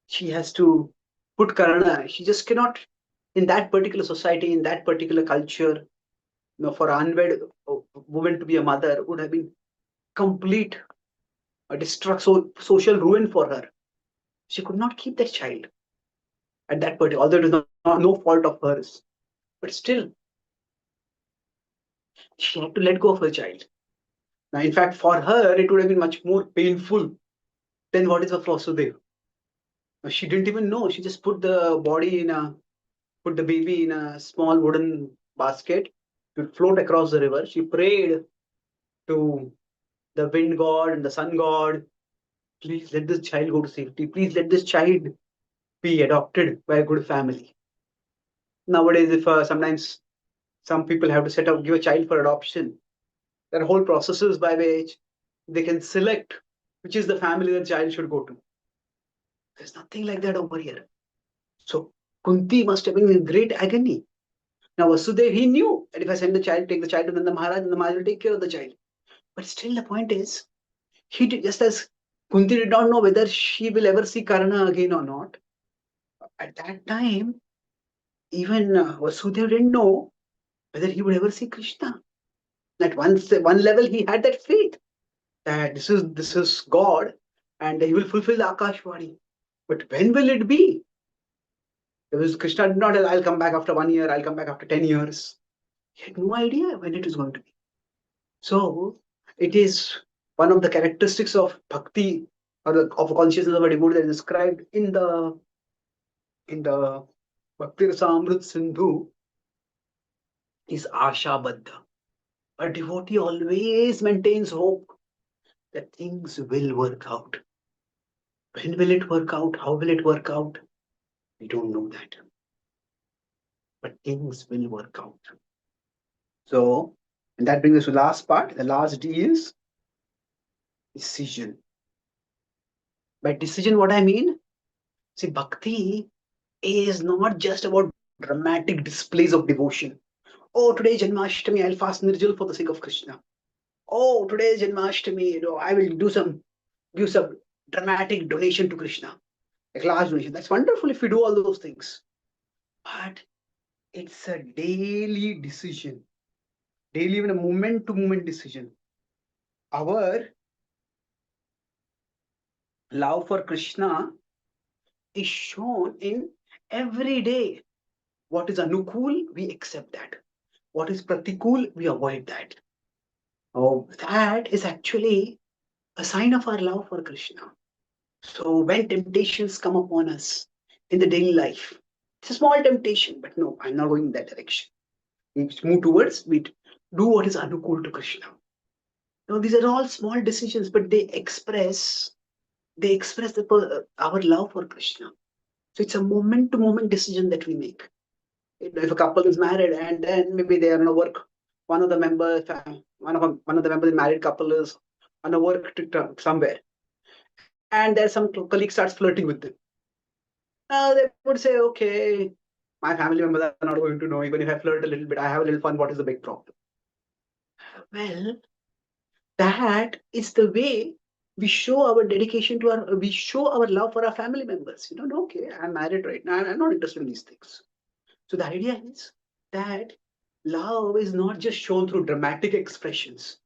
she has to put Karana. She just cannot, in that particular society, in that particular culture, for an unwed woman to be a mother would have been complete social ruin for her. She could not keep that child at that point, although it is no fault of hers. But still, she had to let go of her child. Now, in fact, for her, it would have been much more painful than what is for Vasudeva. She didn't even know. She just put the baby in a small wooden basket to float across the river. She prayed to the wind god and the sun god, please let this child go to safety. Please let this child be adopted by a good family. Nowadays, if sometimes some people have to give a child for adoption, there are whole processes by which they can select which is the family the child should go to. There's nothing like that over here. So Kunti must have been in great agony. Now Vasudeva, he knew that if I send the child, take the child to Nanda Maharaj, Nanda Maharaj will take care of the child. But still the point is, he did, just as Kunti did not know whether she will ever see Karna again or not. At that time, even Vasudeva didn't know whether he would ever see Krishna. At one level, he had that faith that this is God and he will fulfill the Akashvani. But when will it be? Because Krishna did not tell, I'll come back after 1 year, I'll come back after 10 years. He had no idea when it is going to be. So it is one of the characteristics of bhakti or of consciousness of a devotee that is described in the Bhakti Rasamrut Sindhu is Asha Baddha. A devotee always maintains hope that things will work out. When will it work out? How will it work out? We don't know that. But things will work out. So, and that brings us to the last part. The last D is decision. By decision, what I mean? See, bhakti is not just about dramatic displays of devotion. Oh, today Janmashtami, I'll fast Nirjal for the sake of Krishna. Oh, today is Janmashtami, I will give some dramatic donation to Krishna, like large donation. That's wonderful if we do all those things. But it's a daily decision, daily, even a moment-to-moment decision. Our love for Krishna is shown in every day. What is Anukul, we accept that. What is Pratikul, we avoid that. Oh, that is actually a sign of our love for Krishna. So when temptations come upon us in the daily life, it's a small temptation, but no, I'm not going in that direction. We move towards, we do what is Anukul to Krishna. Now, these are all small decisions, but they express our love for Krishna. So it's a moment-to-moment decision that we make. If a couple is married and then maybe they are on a work, one of the members married couple is on a work trip somewhere, and there's some colleague starts flirting with them. They would say, okay, my family members are not going to know. Even if I flirt a little bit, I have a little fun. What is the big problem? Well, that is the way we show our dedication to we show our love for our family members. Okay, I'm married right now and I'm not interested in these things. So the idea is that love is not just shown through dramatic expressions.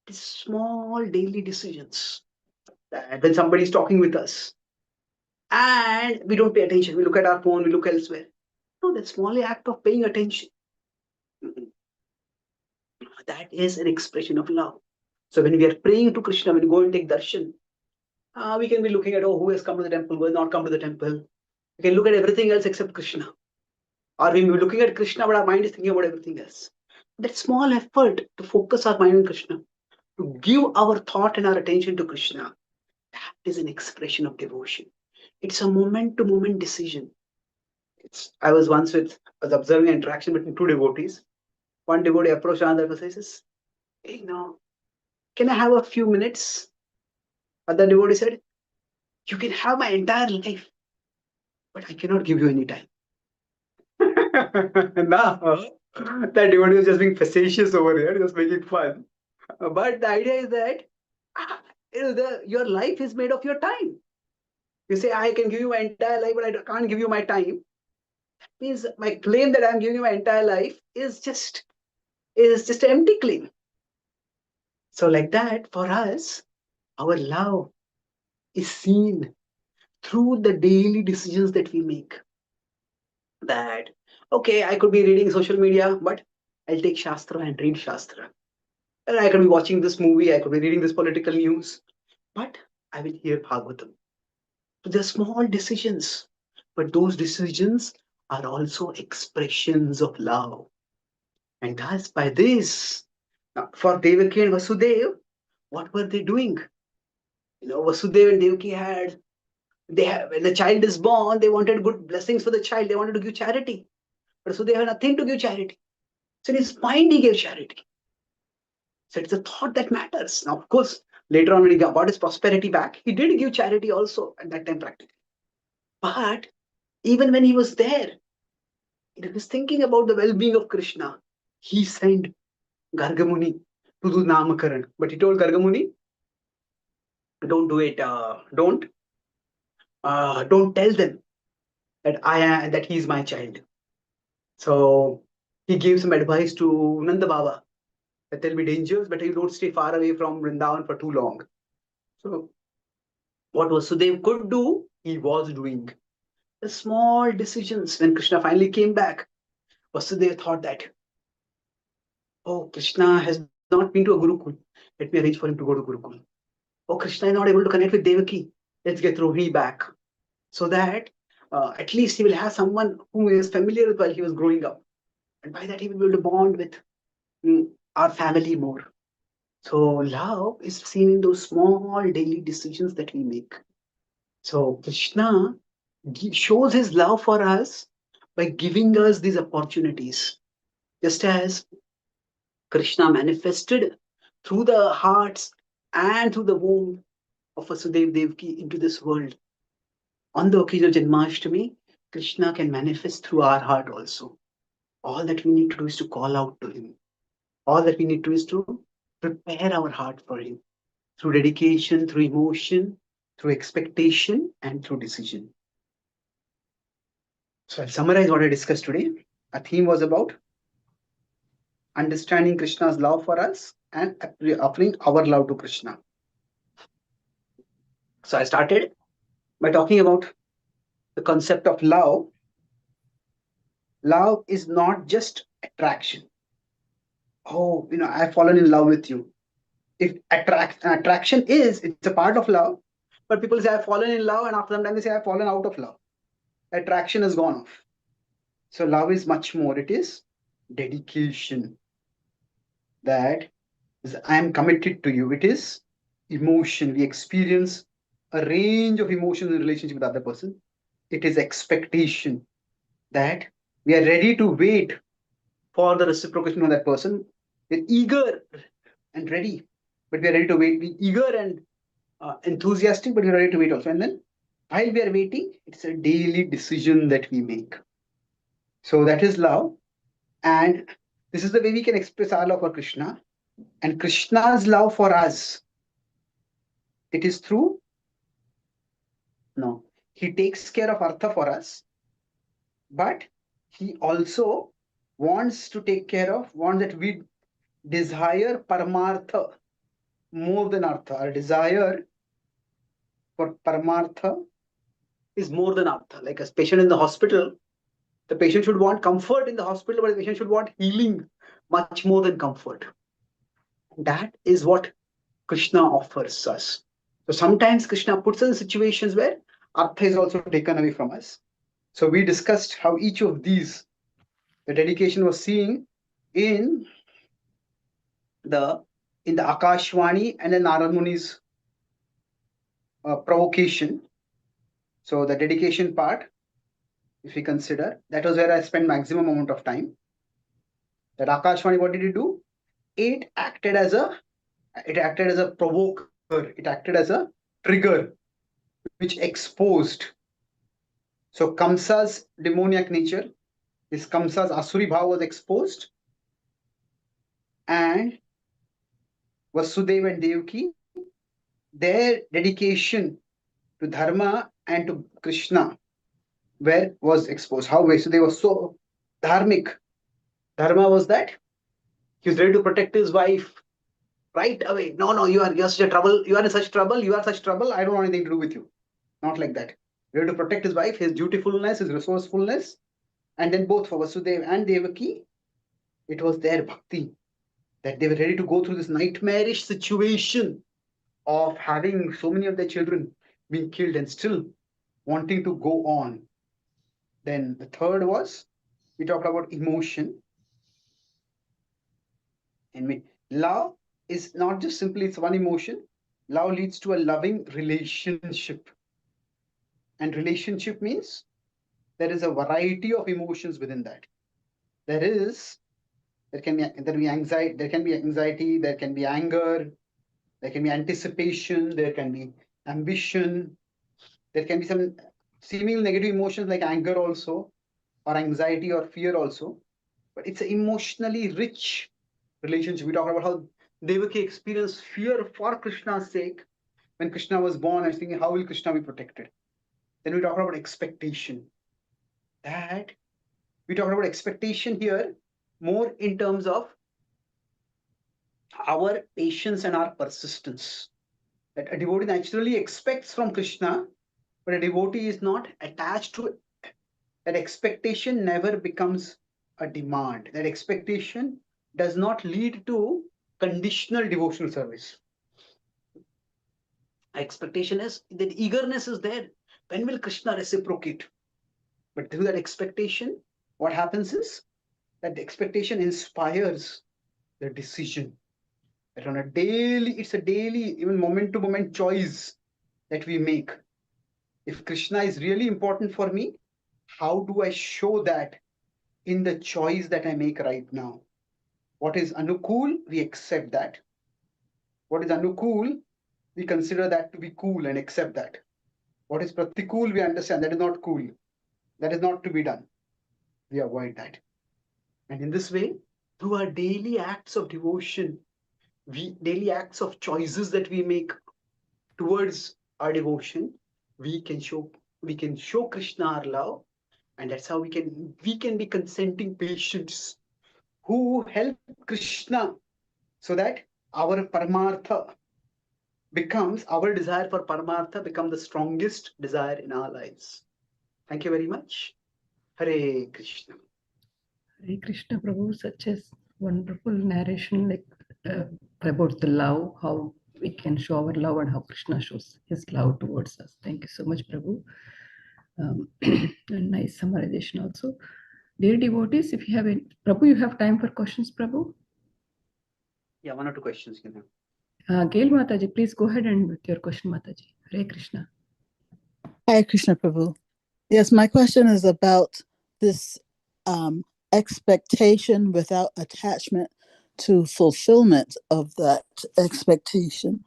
It's small daily decisions. That when somebody is talking with us and we don't pay attention, we look at our phone, we look elsewhere. No, that's small act of paying attention. That is an expression of love. So when we are praying to Krishna, when we go and take darshan, we can be looking at, who has come to the temple, who has not come to the temple. We can look at everything else except Krishna. Or we may be looking at Krishna, but our mind is thinking about everything else. That small effort to focus our mind on Krishna, to give our thought and our attention to Krishna, that is an expression of devotion. It's a moment-to-moment decision. I was observing an interaction between two devotees. One devotee approached another and says, hey, can I have a few minutes? Other devotee said, you can have my entire life, but I cannot give you any time. Now, That devotee was just being facetious over here, just making fun. But the idea is that your life is made of your time. You say, I can give you my entire life, but I can't give you my time. That means my claim that I'm giving you my entire life is just an empty claim. So like that, for us, our love is seen through the daily decisions that we make. That, okay, I could be reading social media, but I'll take Shastra and read Shastra. And I could be watching this movie, I could be reading this political news, but I will hear Bhagavatam. So they're small decisions, but those decisions are also expressions of love. And thus, by this, for Devaki and Vasudev, what were they doing? Vasudev and Devaki when the child is born, they wanted good blessings for the child. They wanted to give charity. But Vasudev had nothing to give charity. So in his mind, he gave charity. So it's a thought that matters. Now, of course, later on when he got his prosperity back, he did give charity also at that time practically. But even when he was there, he was thinking about the well-being of Krishna. He sent Gargamuni to do Namakaran. But he told Gargamuni, don't do it. Don't tell them that he is my child. So he gave some advice to Nanda Baba that there'll be dangers, but you don't stay far away from Vrindavan for too long. So what Vasudev could do, he was doing. The small decisions. When Krishna finally came back, Vasudev thought that, oh, Krishna has not been to a Gurukul. Let me arrange for him to go to Gurukul. Oh, Krishna is not able to connect with Devaki. Let's get Rohini back. So that at least he will have someone who is familiar with while he was growing up. And by that he will be able to bond with our family more. So love is seen in those small daily decisions that we make. So Krishna shows his love for us by giving us these opportunities. Just as Krishna manifested through the hearts and through the womb of Vasudev Devaki into this world. On the occasion of Janmashtami, Krishna can manifest through our heart also. All that we need to do is to call out to him. All that we need to do is to prepare our heart for him through dedication, through emotion, through expectation, and through decision. So I'll summarize what I discussed today. Our theme was about understanding Krishna's love for us and offering our love to Krishna. So I started by talking about the concept of love. Love is not just attraction. Oh, I've fallen in love with you. If attraction it's a part of love, but people say I've fallen in love, and after some time they say I've fallen out of love. Attraction has gone off. So love is much more. It is dedication. That is, I am committed to you. It is emotion. We experience a range of emotions in relationship with other person. It is expectation. That we are ready to wait for the reciprocation of that person. We're eager and ready, but we are ready to wait. We're eager and enthusiastic, but we're ready to wait also. And then while we are waiting, it's a daily decision that we make. So that is love. And this is the way we can express our love for Krishna. And Krishna's love for us, it is through, he takes care of Artha for us, but he also wants that we desire Paramartha more than Artha. Our desire for Paramartha is more than Artha. Like a patient in the hospital, the patient should want comfort in the hospital, but the patient should want healing much more than comfort. That is what Krishna offers us. So sometimes Krishna puts us in situations where Artha is also taken away from us. So we discussed how each of these, the dedication was seen in the Akashvani and the Narad Muni's provocation. So the dedication part, if we consider, that was where I spent maximum amount of time. That Akashvani, what did it do? It acted as a provoker. It acted as a trigger, which exposed. So Kamsa's demoniac nature, His Kamsa's Asuri Bhav was exposed, and Vasudeva and Devaki, their dedication to Dharma and to Krishna was exposed. How Vasudeva was so dharmic. Dharma was that he was ready to protect his wife right away. No, you are such a trouble. You are in such trouble. You are such trouble. I don't want anything to do with you. Not like that. Ready to protect his wife, his dutifulness, his resourcefulness, and then both for Vasudeva and Devaki, it was their bhakti that they were ready to go through this nightmarish situation of having so many of their children being killed and still wanting to go on. Then the third was, we talked about emotion. And love is not just simply it's one emotion. Love leads to a loving relationship. And relationship means there is a variety of emotions within that. There can be anxiety, there can be anger, there can be anticipation, there can be ambition, there can be some seemingly negative emotions like anger also, or anxiety or fear also. But it's an emotionally rich relationship. We talk about how Devaki experienced fear for Krishna's sake. When Krishna was born, I was thinking, how will Krishna be protected? Then we talk about expectation. That we talk about expectation here more in terms of our patience and our persistence. That a devotee naturally expects from Krishna, but a devotee is not attached to it. That expectation never becomes a demand. That expectation does not lead to conditional devotional service. Expectation is that eagerness is there. When will Krishna reciprocate? But through that expectation, what happens is that the expectation inspires the decision. That on it's a daily, even moment to moment choice that we make. If Krishna is really important for me, how do I show that in the choice that I make right now? What is anukul, we accept that. What is anukul, we consider that to be cool and accept that. What is pratikul, we understand that is not cool. That is not to be done. We avoid that. And in this way, through our daily acts of devotion, daily acts of choices that we make towards our devotion, we can show Krishna our love, and that's how we can be consenting patients who help Krishna, so that our paramartha becomes, our desire for paramartha become the strongest desire in our lives. Thank you very much. Hare Krishna. Hare Krishna, Prabhu, such a wonderful narration about the love, how we can show our love and how Krishna shows his love towards us. Thank you so much, Prabhu. And nice summarization also. Dear devotees, if you have any, Prabhu, you have time for questions, Prabhu? Yeah, one or two questions. Gail Mataji, please go ahead and with your question, Mataji. Hare Krishna. Hare Krishna, Prabhu. Yes, my question is about this expectation without attachment to fulfillment of that expectation.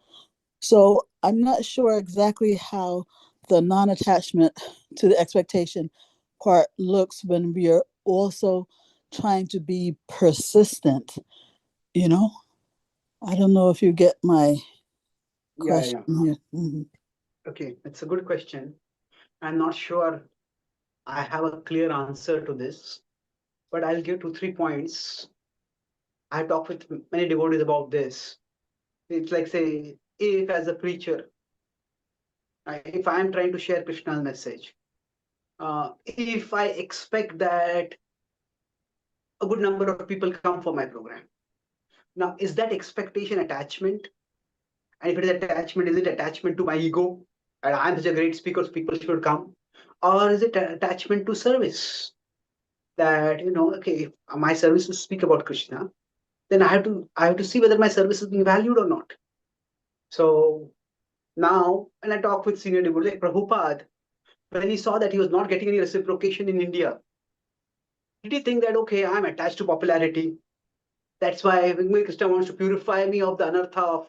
So I'm not sure exactly how the non-attachment to the expectation part looks when we are also trying to be persistent, you know? I don't know if you get my question here. Mm-hmm. Okay, it's a good question. I'm not sure I have a clear answer to this, but I'll give 2-3 points. I've talked with many devotees about this. It's like, say, if as a preacher, if I'm trying to share Krishna's message, if I expect that a good number of people come for my program, now is that expectation attachment? And if it is attachment, is it attachment to my ego? And I'm such a great speaker, so people should come. Or is it attachment to service? That, okay, if my service is to speak about Krishna, then I have to see whether my service is being valued or not. So now, when I talk with senior devotees like Prabhupada, when he saw that he was not getting any reciprocation in India, did he think that, okay, I'm attached to popularity? That's why Krishna wants to purify me of the anartha of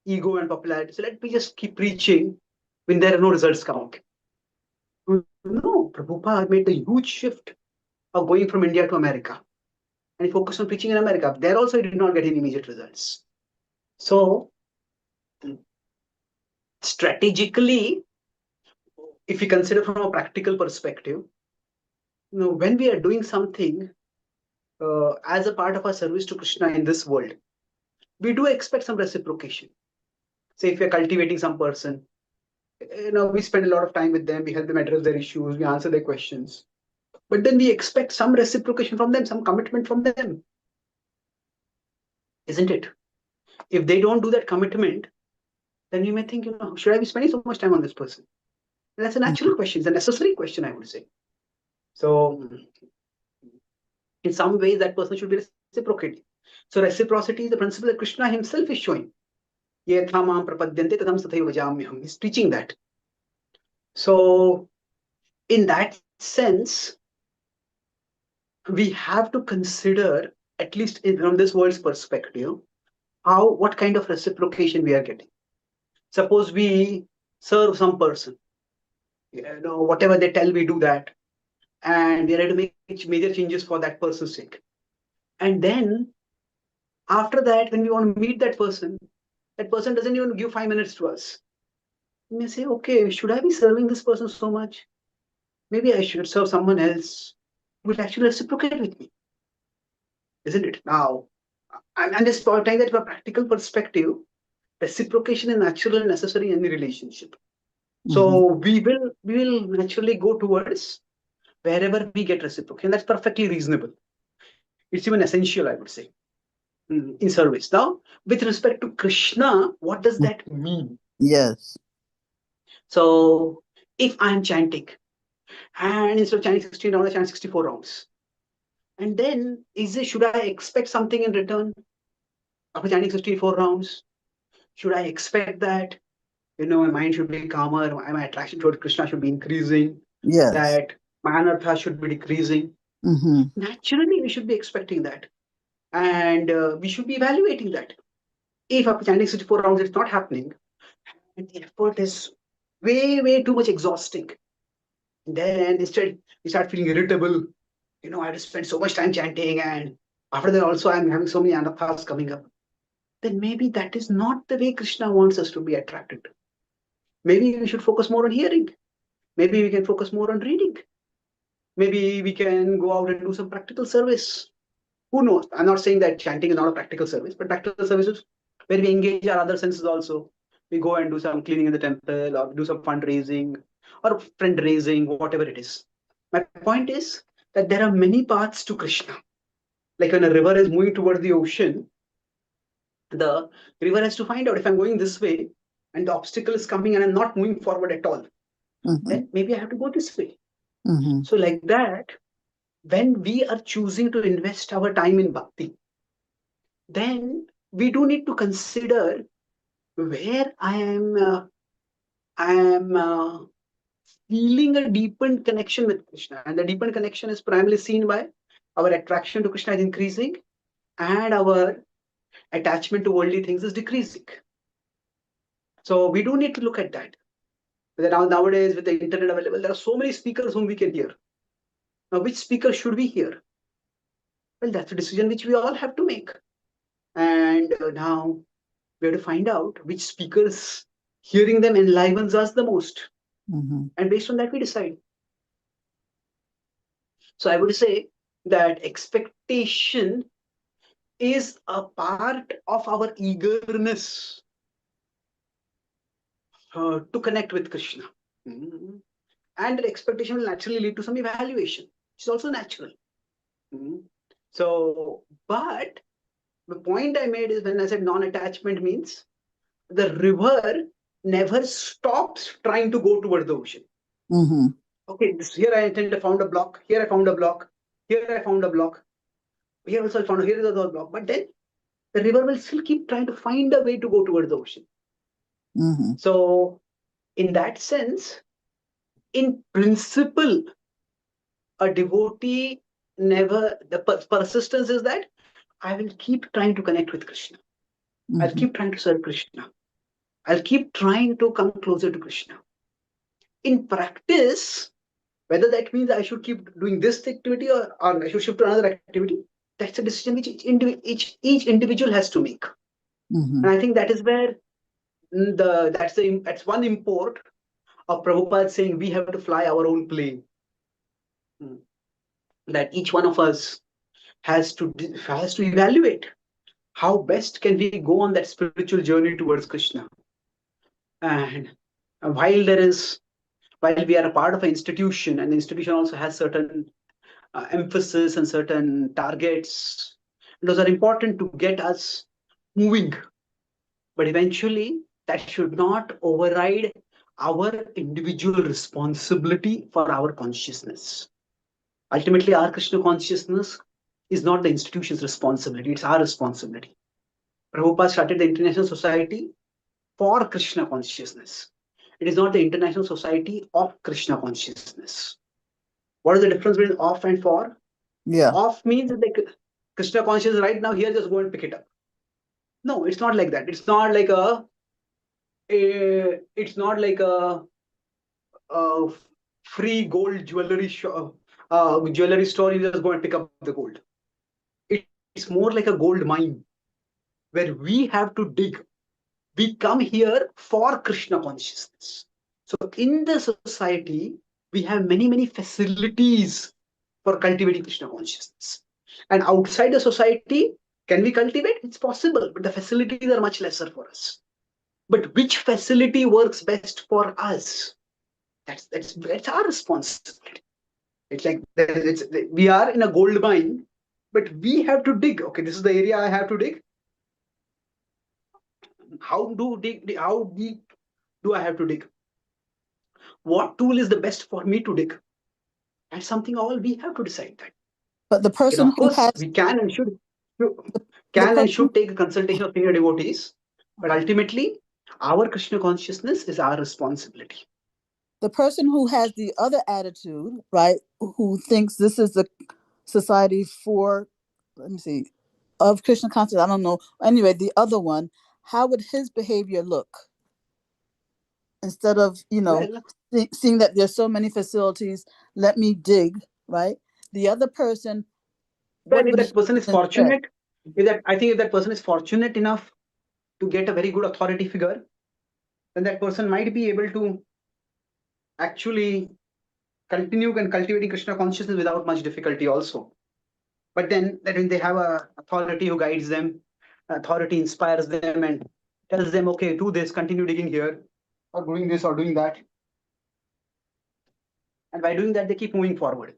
ego and popularity. So let me just keep preaching when there are no results coming. No, Prabhupada made a huge shift. of going from India to America. And he focused on preaching in America. There also he did not get any immediate results. So strategically, if you consider from a practical perspective, when we are doing something as a part of our service to Krishna in this world, we do expect some reciprocation. Say if we are cultivating some person, we spend a lot of time with them, we help them address their issues, we answer their questions. But then we expect some reciprocation from them, some commitment from them. Isn't it? If they don't do that commitment, then you may think, should I be spending so much time on this person? And that's a natural question. It's a necessary question, I would say. So in some ways, that person should be reciprocated. So reciprocity is the principle that Krishna himself is showing. He's teaching that. So in that sense, we have to consider, at least from this world's perspective, what kind of reciprocation we are getting. Suppose we serve some person, whatever they tell, we do that, and we are ready to make major changes for that person's sake. And then after that, when we want to meet that person doesn't even give 5 minutes to us. We may say, okay, should I be serving this person so much? Maybe I should serve someone else who will actually reciprocate with me. Isn't it? Now, I'm just pointing that from a practical perspective, reciprocation is natural and necessary in the relationship. So we will naturally go towards wherever we get reciprocation. That's perfectly reasonable. It's even essential, I would say, in service. Now, with respect to Krishna, what does that mean? Yes. So if I'm chanting, and instead of chanting 16 rounds, I chant 64 rounds. And then should I expect something in return after chanting 64 rounds? Should I expect that, my mind should be calmer, my attraction toward Krishna should be increasing, Yes. that my anartha should be decreasing? Naturally, we should be expecting that. And we should be evaluating that. If after chanting 64 rounds, it's not happening, and the effort is way, way too much exhausting, then instead we start feeling irritable. I have to spend so much time chanting, and after that also I'm having so many anarthas coming up. Then maybe that is not the way Krishna wants us to be attracted to. Maybe we should focus more on hearing. Maybe we can focus more on reading. Maybe we can go out and do some practical service. Who knows? I'm not saying that chanting is not a practical service, but practical services where we engage our other senses also. We go and do some cleaning in the temple, or do some fundraising or friend raising, whatever it is. My point is that there are many paths to Krishna. Like when a river is moving toward the ocean, the river has to find out if I'm going this way and the obstacle is coming and I'm not moving forward at all, then maybe I have to go this way. So like that, when we are choosing to invest our time in bhakti, then we do need to consider where I am feeling a deepened connection with Krishna. And the deepened connection is primarily seen by our attraction to Krishna is increasing and our attachment to worldly things is decreasing. So we do need to look at that. Nowadays, with the internet available, there are so many speakers whom we can hear. Now, which speaker should we hear? Well, that's a decision which we all have to make. And now we have to find out which speakers, hearing them enlivens us the most. And based on that, we decide. So I would say that expectation is a part of our eagerness to connect with Krishna. And the expectation will naturally lead to some evaluation, which is also natural. So, but the point I made is when I said non-attachment means the river never stops trying to go toward the ocean. Okay, here I found a block, here I found a block, here I found a block, here also I found, here is another block, but then the river will still keep trying to find a way to go towards the ocean. So in that sense, in principle, a devotee the persistence is that I will keep trying to connect with Krishna. I'll keep trying to serve Krishna. I'll keep trying to come closer to Krishna. In practice, Whether that means I should keep doing this activity or I should shift to another activity, that's a decision which each individual has to make. And I think that is where that's one import of Prabhupada saying we have to fly our own plane. That each one of us has to evaluate how best can we go on that spiritual journey towards Krishna. And while we are a part of an institution, and the institution also has certain emphasis and certain targets, those are important to get us moving. But eventually, that should not override our individual responsibility for our consciousness. Ultimately, our Krishna consciousness is not the institution's responsibility, it's our responsibility. Prabhupada started the International Society for Krishna consciousness. It is not the International Society of Krishna consciousness. What is the difference between off and for? Yeah. Off means like Krishna consciousness right now here, just go and pick it up. No, it's not like that. It's not like a free gold jewelry jewelry store. You just go and pick up the gold. It's more like a gold mine where we have to dig. We come here for Krishna consciousness. So in the society, we have many facilities for cultivating Krishna consciousness. And outside the society, can we cultivate? It's possible, but the facilities are much lesser for us. But which facility works best for us? That's our responsibility. It's like we are in a gold mine, but we have to dig. Okay, this is the area I have to dig. How deep do I have to dig? What tool is the best for me to dig? That's something all we have to decide that. But the person of course, we can and should take a consultation of senior devotees, but ultimately, our Krishna consciousness is our responsibility. The person who has the other attitude, right, who thinks this is the society for, of Krishna consciousness, I don't know. Anyway, the other one, how would his behavior look? Instead of, seeing that there's so many facilities, let me dig, right? The other person, if that person is fortunate, if that person is fortunate enough to get a very good authority figure, then that person might be able to actually continue and cultivating Krishna consciousness without much difficulty also. But then when they have a authority who guides them, authority inspires them and tells them, okay, do this, continue digging here, or doing this or doing that. And by doing that, they keep moving forward.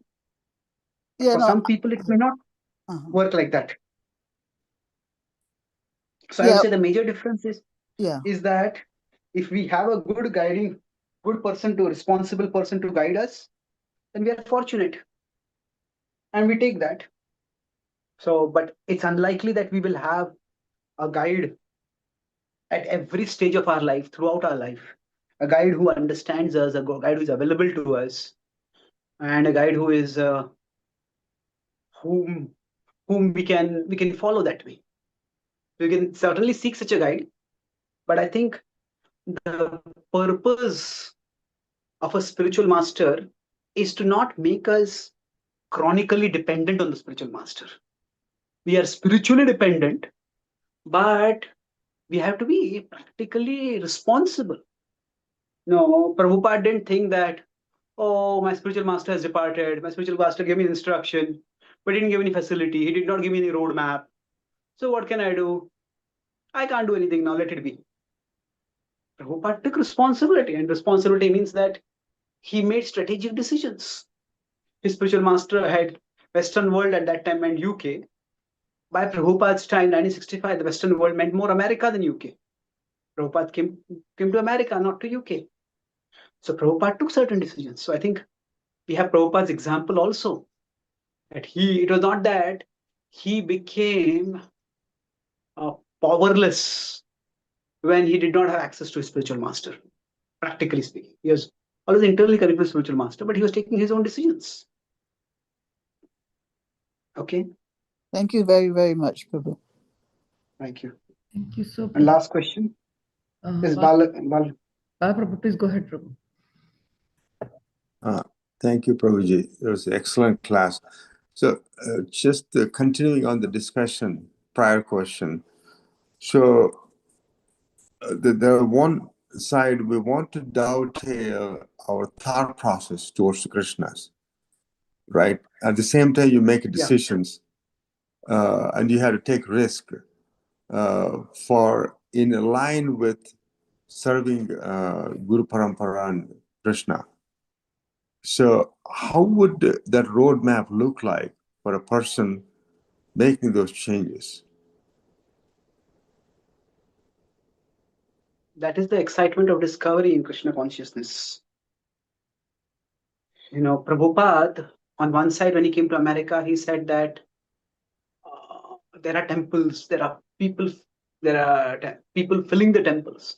For some people, it may not work like that. So I would say the major difference is that if we have a responsible person to guide us, then we are fortunate. And we take that. So, but it's unlikely that we will have a guide at every stage of our life, throughout our life. A guide who understands us, a guide who is available to us, and a guide who is whom we can follow that way. We can certainly seek such a guide, but I think the purpose of a spiritual master is to not make us chronically dependent on the spiritual master. We are spiritually dependent, but we have to be practically responsible. No, Prabhupada didn't think that, oh, my spiritual master has departed. My spiritual master gave me instruction, but didn't give any facility. He did not give me any roadmap. So what can I do? I can't do anything now. Let it be. Prabhupada took responsibility, and responsibility means that he made strategic decisions. His spiritual master had Western world at that time and UK. By Prabhupada's time, 1965, the Western world meant more America than UK. Prabhupada came to America, not to UK. So Prabhupada took certain decisions. So I think we have Prabhupada's example also. That it was not that he became powerless when he did not have access to his spiritual master, practically speaking. He was always internally connected with spiritual master, but he was taking his own decisions. Okay. Thank you very, very much, Prabhu. Thank you. Thank you so much. And last question is Bala. Prabhu, please go ahead, Prabhu. Thank you, Prabhuji. It was an excellent class. So just continuing on the discussion, prior question. So the one side, we want to dovetail our thought process towards Krishna's, right? At the same time, you make decisions and you have to take risk for in line with serving Guru Parampara and Krishna. So how would that roadmap look like for a person making those changes? That is the excitement of discovery in Krishna consciousness. You know, Prabhupada, on one side, when he came to America, he said that there are temples, there are people filling the temples.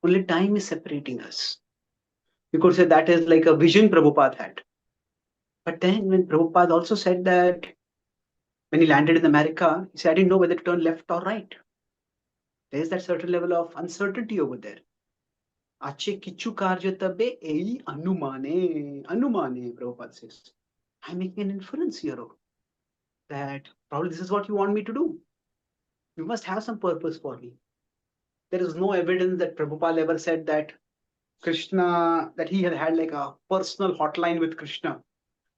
Only time is separating us. You could say that is like a vision Prabhupada had. But then when Prabhupada also said that when he landed in America, he said, I didn't know whether to turn left or right. There is that certain level of uncertainty over there. Ache kichu karjatabe ei anumane. Anumane, Prabhupada says. I'm making an inference here that probably this is what you want me to do. You must have some purpose for me. There is no evidence that Prabhupada ever said that Krishna, that he had like a personal hotline with Krishna.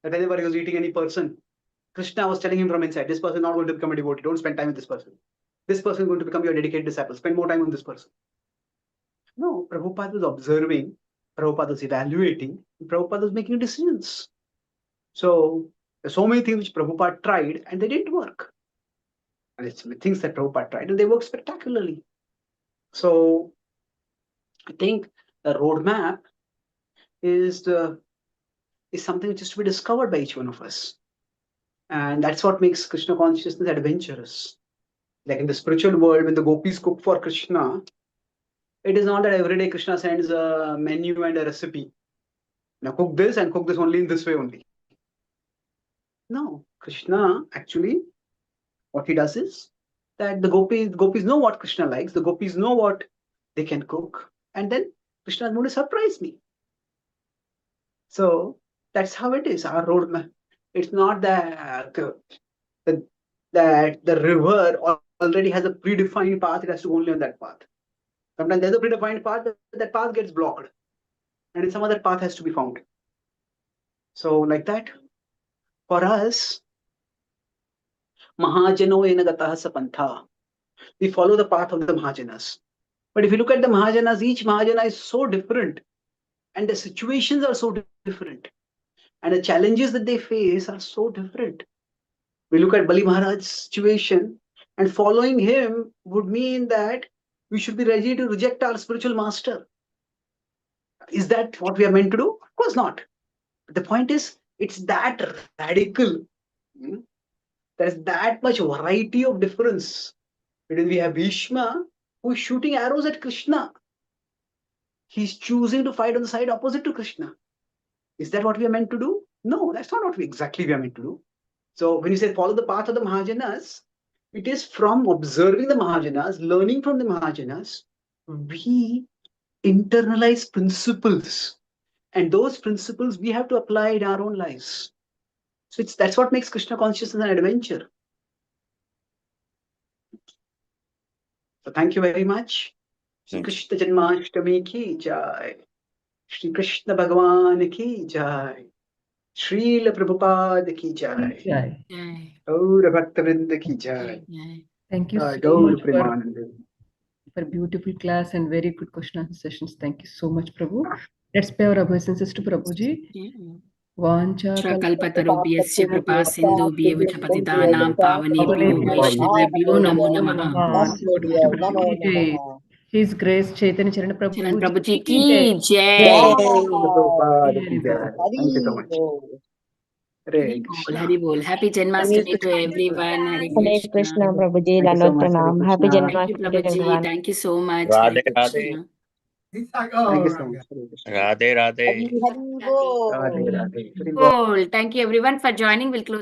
That whenever he was meeting any person, Krishna was telling him from inside, this person is not going to become a devotee. Don't spend time with this person. This person is going to become your dedicated disciple. Spend more time on this person. No, Prabhupada was observing, Prabhupada was evaluating, Prabhupada was making decisions. So there's so many things which Prabhupada tried and they didn't work. And it's things that Prabhupada tried and they work spectacularly. So I think the roadmap is something which is to be discovered by each one of us. And that's what makes Krishna consciousness adventurous. Like in the spiritual world, when the gopis cook for Krishna, it is not that every day Krishna sends a menu and a recipe. Now cook this and cook this only in this way only. No, Krishna actually, what he does is that the gopis know what Krishna likes, the gopis know what they can cook, and then Krishna is going to surprise me. So that's how it is, our roadmap. It's not that the river already has a predefined path, it has to go only on that path. Sometimes there's a predefined path, that path gets blocked, and some other path has to be found. So like that, for us, Mahajano enagataha sapantha. We follow the path of the Mahajanas. But if you look at the Mahajanas, each Mahajana is so different, and the situations are so different, and the challenges that they face are so different. We look at Bali Maharaj's situation, and following him would mean that we should be ready to reject our spiritual master. Is that what we are meant to do? Of course not. But the point is, it's that radical. There's that much variety of difference. Because we have Bhishma, who is shooting arrows at Krishna. He's choosing to fight on the side opposite to Krishna. Is that what we are meant to do? No, that's not what exactly we are meant to do. So when you say follow the path of the Mahajanas, it is from observing the Mahajanas, learning from the Mahajanas, we internalize principles. And those principles we have to apply in our own lives. So that's what makes Krishna consciousness an adventure. So thank you very much. Shri Krishna Janmashtami ki jai. Shri Krishna Bhagavan ki jai. Srila Prabhupada ki jai. Jai. Gaura Bhaktavrinda ki jai. Thank you so Gaura much for beautiful class and very good question answer sessions. Thank you so much, Prabhu. Let's pay our obeisances to Prabhuji. Vancha Kalpatarubhyasya kripa sindhubhyev cha patitanam pavanebhyo vaishnavebhyo namo namaha. His Grace Chaitanya Charan Charan Prabhuji Prabhuji ki jai. Thank you so much. Hari bol. Happy Janmashtami to everyone. Hare Hare Krishna. Krishna, Prabhuji, Dandavat Pranam. Happy Thank you, Janmashtami to Prabhuji. everyone. Thank you so much. Radhe Hare Krishna. Thank you so much. Radhe Radhe. Hari bol. Thank you everyone for joining. We'll close.